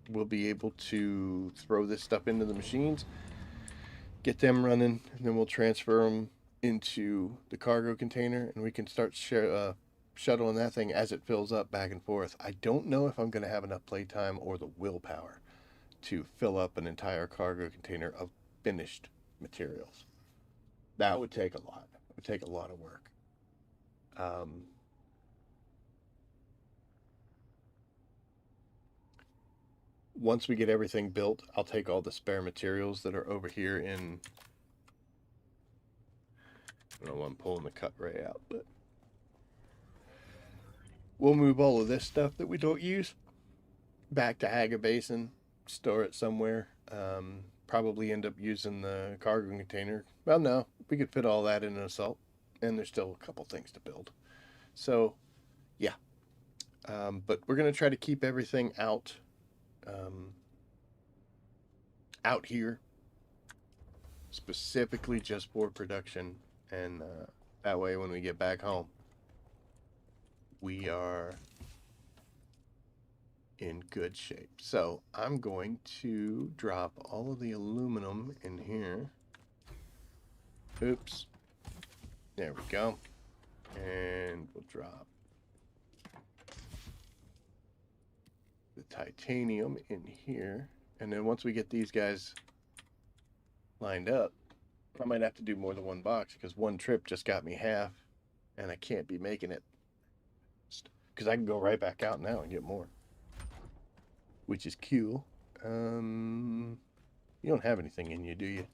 we'll be able to throw this stuff into the machines, get them running, and then we'll transfer them into the cargo container, and we can start shuttling that thing as it fills up back and forth. I don't know if I'm going to have enough playtime or the willpower to fill up an entire cargo container of finished materials. That would take a lot. It would take a lot of work. Once we get everything built, I'll take all the spare materials that are over here in... I don't know why I'm pulling the cut ray out, but we'll move all of this stuff that we don't use back to Haga Basin, store it somewhere. Probably end up using the cargo container. Well, no, we could fit all that in an assault, and there's still a couple things to build. So, yeah. But we're going to try to keep everything out here, specifically just for production, and that way when we get back home, we are in good shape. So I'm going to drop all of the aluminum in here. Oops. There we go. And we'll drop the titanium in here. And then once we get these guys lined up, I might have to do more than one box because one trip just got me half and I can't be making it. Because I can go right back out now and get more, which is cool. You don't have anything in you, do you?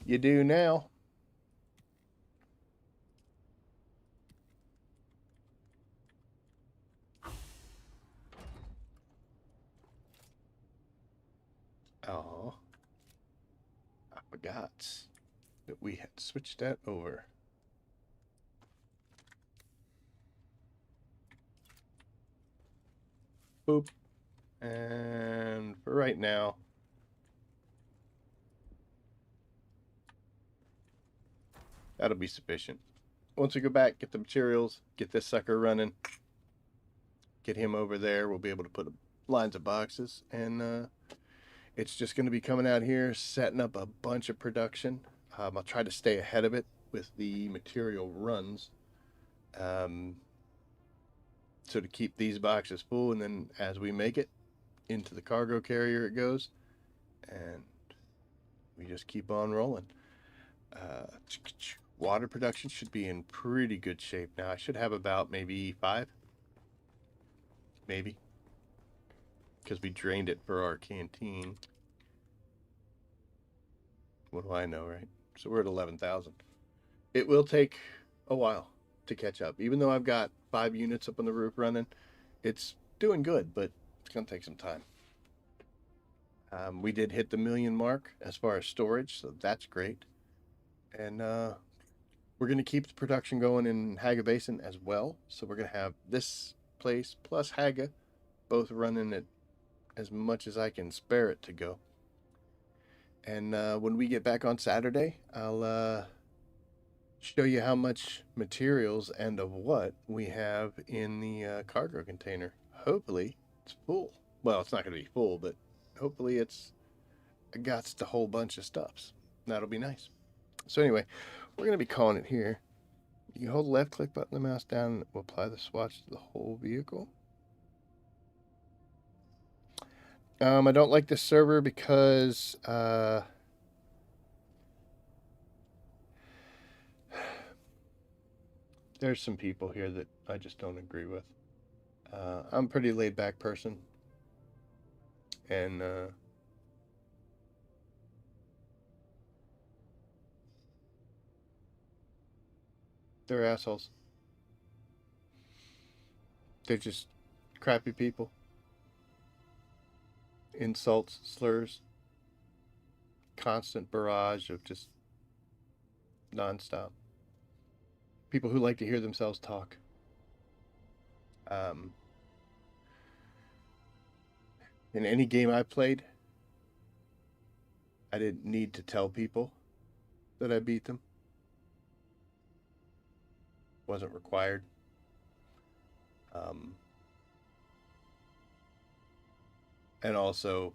You do now. Oh, I forgot that we had switched that over. Boop. And for right now, that'll be sufficient. Once we go back, get the materials, get this sucker running, get him over there, we'll be able to put lines of boxes, and it's just going to be coming out here, setting up a bunch of production. I'll try to stay ahead of it with the material runs. So to keep these boxes full, and then as we make it into the cargo carrier it goes, and we just keep on rolling. Water production should be in pretty good shape now. I should have about maybe 5, maybe, because we drained it for our canteen. What do I know, right? So we're at 11,000. It will take a while to catch up. Even though I've got 5 units up on the roof running, it's doing good, but it's going to take some time. We did hit the 1 million mark as far as storage, so that's great. And we're going to keep the production going in Haga Basin as well. So we're going to have this place plus Haga both running at as much as I can spare it to go. And when we get back on Saturday, I'll show you how much materials and of what we have in the cargo container. Hopefully it's full. Well, it's not going to be full, but hopefully it's got a whole bunch of stuffs. That'll be nice. So anyway, we're going to be calling it here. You can hold the left click button, the mouse down, and it will apply the swatch to the whole vehicle. I don't like this server because There's some people here that I just don't agree with. I'm a pretty laid back person, and they're assholes. They're just crappy people. Insults, slurs, constant barrage of just nonstop. People who like to hear themselves talk. Um, in any game I played, I didn't need to tell people that I beat them. Wasn't required. Um, and also,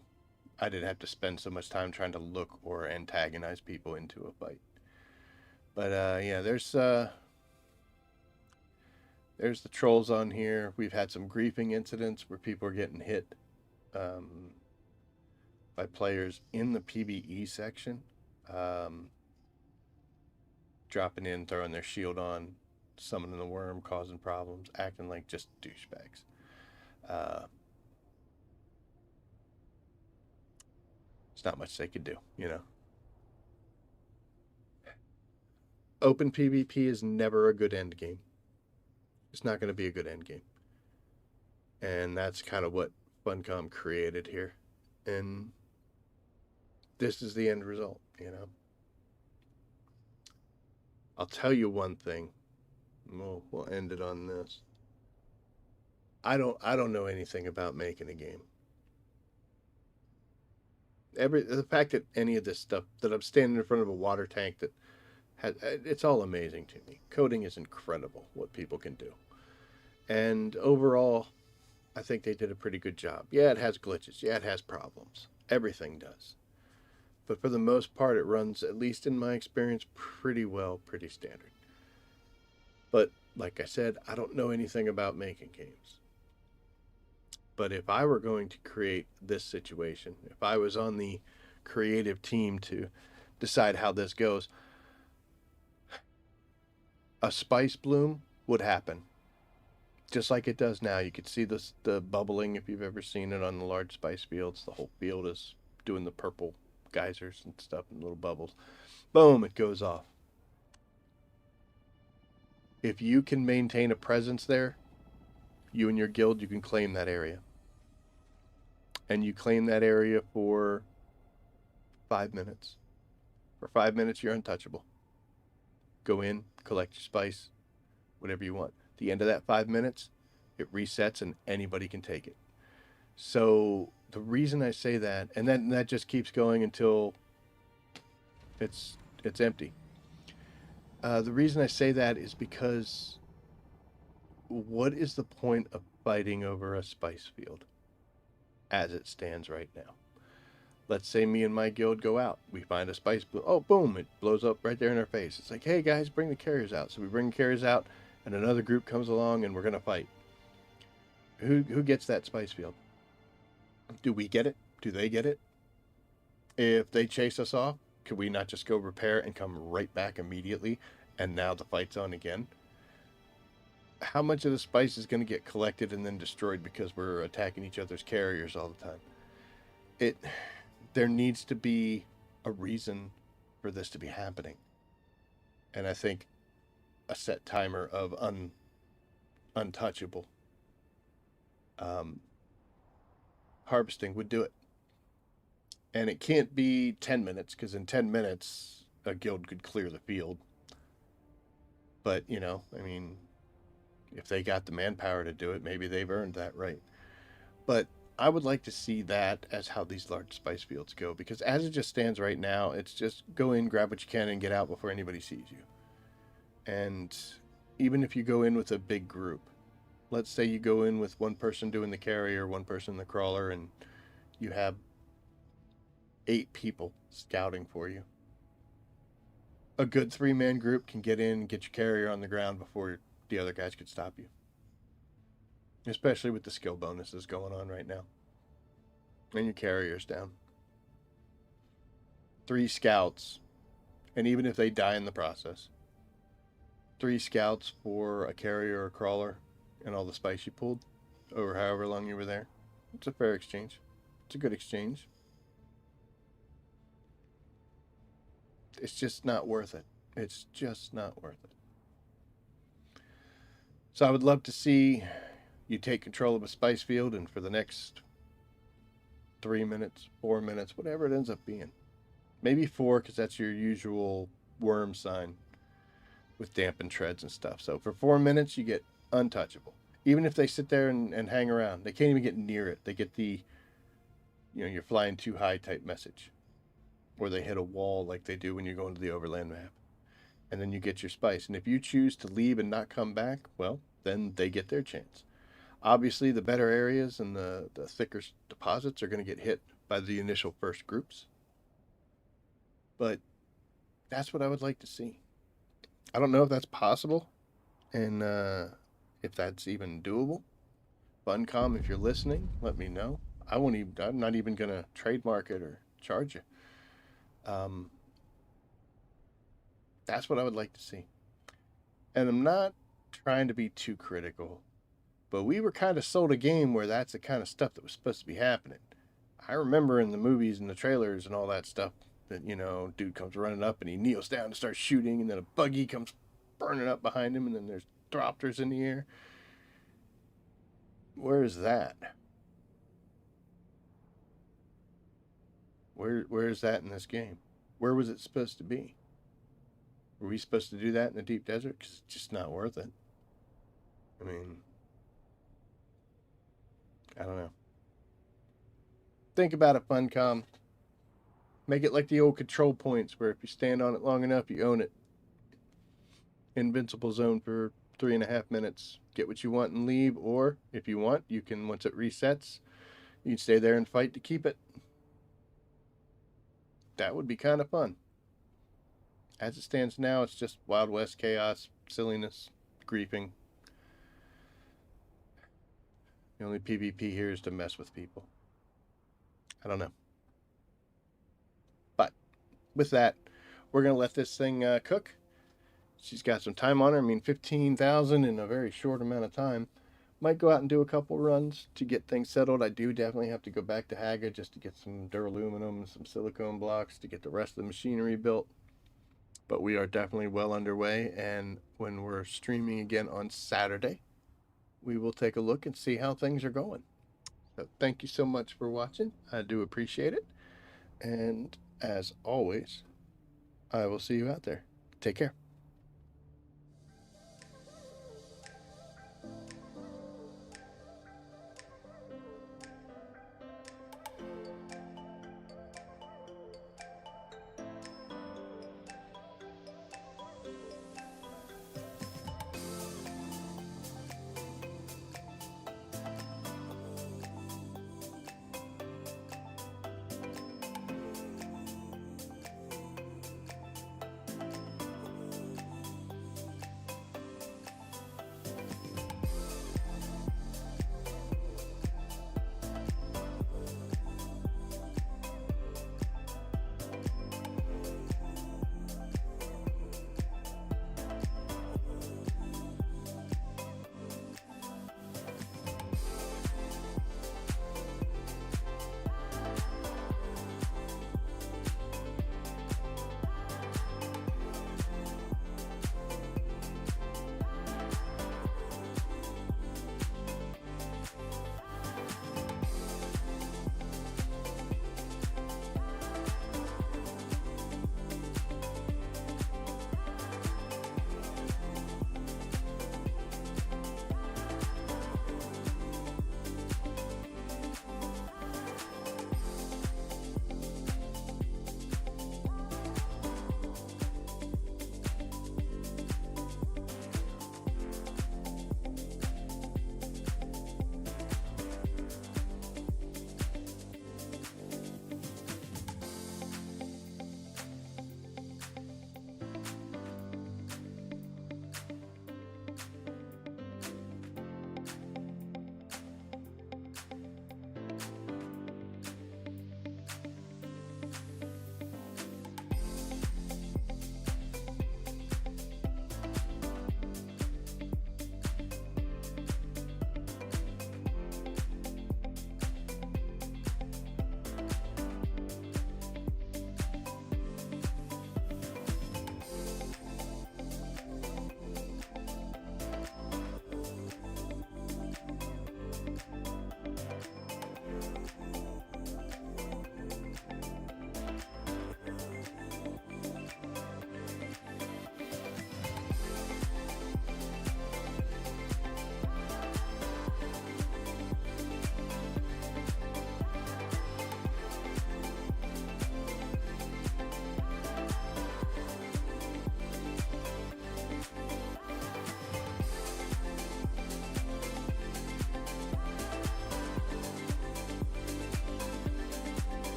I didn't have to spend so much time trying to look or antagonize people into a fight. But yeah, there's the trolls on here. We've had some griefing incidents where people are getting hit um, by players in the PvE section, um, dropping in, throwing their shield on, summoning the worm, causing problems, acting like just douchebags. Uh, there's not much they could do, you know. Open PvP is never a good end game. It's not going to be a good end game. And that's kind of what Funcom created here. And this is the end result, you know. I'll tell you one thing. We'll end it on this. I don't know anything about making a game. The fact that any of this stuff, that I'm standing in front of a water tank that has, it's all amazing to me. Coding is incredible what people can do. And overall, I think they did a pretty good job. Yeah, it has glitches. Yeah, it has problems. Everything does. But for the most part, it runs, at least in my experience, pretty well, pretty standard. But like I said, I don't know anything about making games. But if I were going to create this situation, if I was on the creative team to decide how this goes, a spice bloom would happen. Just like it does now. You could see the bubbling if you've ever seen it on the large spice fields. The whole field is doing the purple geysers and stuff and little bubbles. Boom, it goes off. If you can maintain a presence there, you and your guild, you can claim that area. And you claim that area for 5 minutes. For 5 minutes, you're untouchable. Go in, collect your spice, whatever you want. At the end of that 5 minutes, it resets and anybody can take it. So the reason I say that, and then that just keeps going until it's empty. The reason I say that is because what is the point of fighting over a spice field as it stands right now? Let's say me and my guild go out. We find a spice bloom. Oh, boom, it blows up right there in our face. It's like, hey, guys, bring the carriers out. So we bring the carriers out, and another group comes along, and we're going to fight. Who gets that spice field? Do we get it? Do they get it? If they chase us off, could we not just go repair and come right back immediately, and now the fight's on again? How much of the spice is going to get collected and then destroyed because we're attacking each other's carriers all the time? There needs to be a reason for this to be happening. And I think a set timer of untouchable harvesting would do it. And it can't be 10 minutes, because in 10 minutes, a guild could clear the field. But, you know, I mean, if they got the manpower to do it, maybe they've earned that right. But I would like to see that as how these large spice fields go, because as it just stands right now, it's just go in, grab what you can, and get out before anybody sees you. And even if you go in with a big group, let's say you go in with one person doing the carrier, one person the crawler, and you have 8 people scouting for you. A good 3-man group can get in and get your carrier on the ground before the other guys could stop you. Especially with the skill bonuses going on right now. And your carrier's down. 3 scouts, and even if they die in the process, 3 scouts for a carrier or a crawler and all the spice you pulled over however long you were there. It's a fair exchange. It's a good exchange. It's just not worth it. It's just not worth it. So I would love to see you take control of a spice field, and for the next 3 minutes, 4 minutes, whatever it ends up being. Maybe 4, because that's your usual worm sign with dampened treads and stuff. So for 4 minutes, you get untouchable. Even if they sit there and hang around, they can't even get near it. They get the, you're flying too high type message. Or they hit a wall like they do when you go into the overland map. And then you get your spice. And if you choose to leave and not come back, well, then they get their chance. Obviously, the better areas and the thicker deposits are going to get hit by the initial first groups. But that's what I would like to see. I don't know if that's possible, and if that's even doable. Funcom, if you're listening, let me know. I'm not even going to trademark it or charge you. That's what I would like to see. And I'm not trying to be too critical, but we were kind of sold a game where that's the kind of stuff that was supposed to be happening. I remember in the movies and the trailers and all that stuff that, dude comes running up and he kneels down and starts shooting, and then a buggy comes burning up behind him, and then there's thropters in the air. Where is that? Where is that in this game? Where was it supposed to be? Were we supposed to do that in the deep desert? Because it's just not worth it. I mean, I don't know. Think about it, Funcom. Make it like the old control points, where if you stand on it long enough, you own it. Invincible zone for 3.5 minutes. Get what you want and leave, or if you want, you can, once it resets, you can stay there and fight to keep it. That would be kind of fun. As it stands now, it's just Wild West chaos, silliness, griefing. The only PvP here is to mess with people. I don't know. But with that, we're going to let this thing cook. She's got some time on her. I mean, 15,000 in a very short amount of time. Might go out and do a couple runs to get things settled. I do definitely have to go back to Haga just to get some duraluminum, some silicone blocks to get the rest of the machinery built. But we are definitely well underway, and when we're streaming again on Saturday, we will take a look and see how things are going. So thank you so much for watching. I do appreciate it. And as always, I will see you out there. Take care.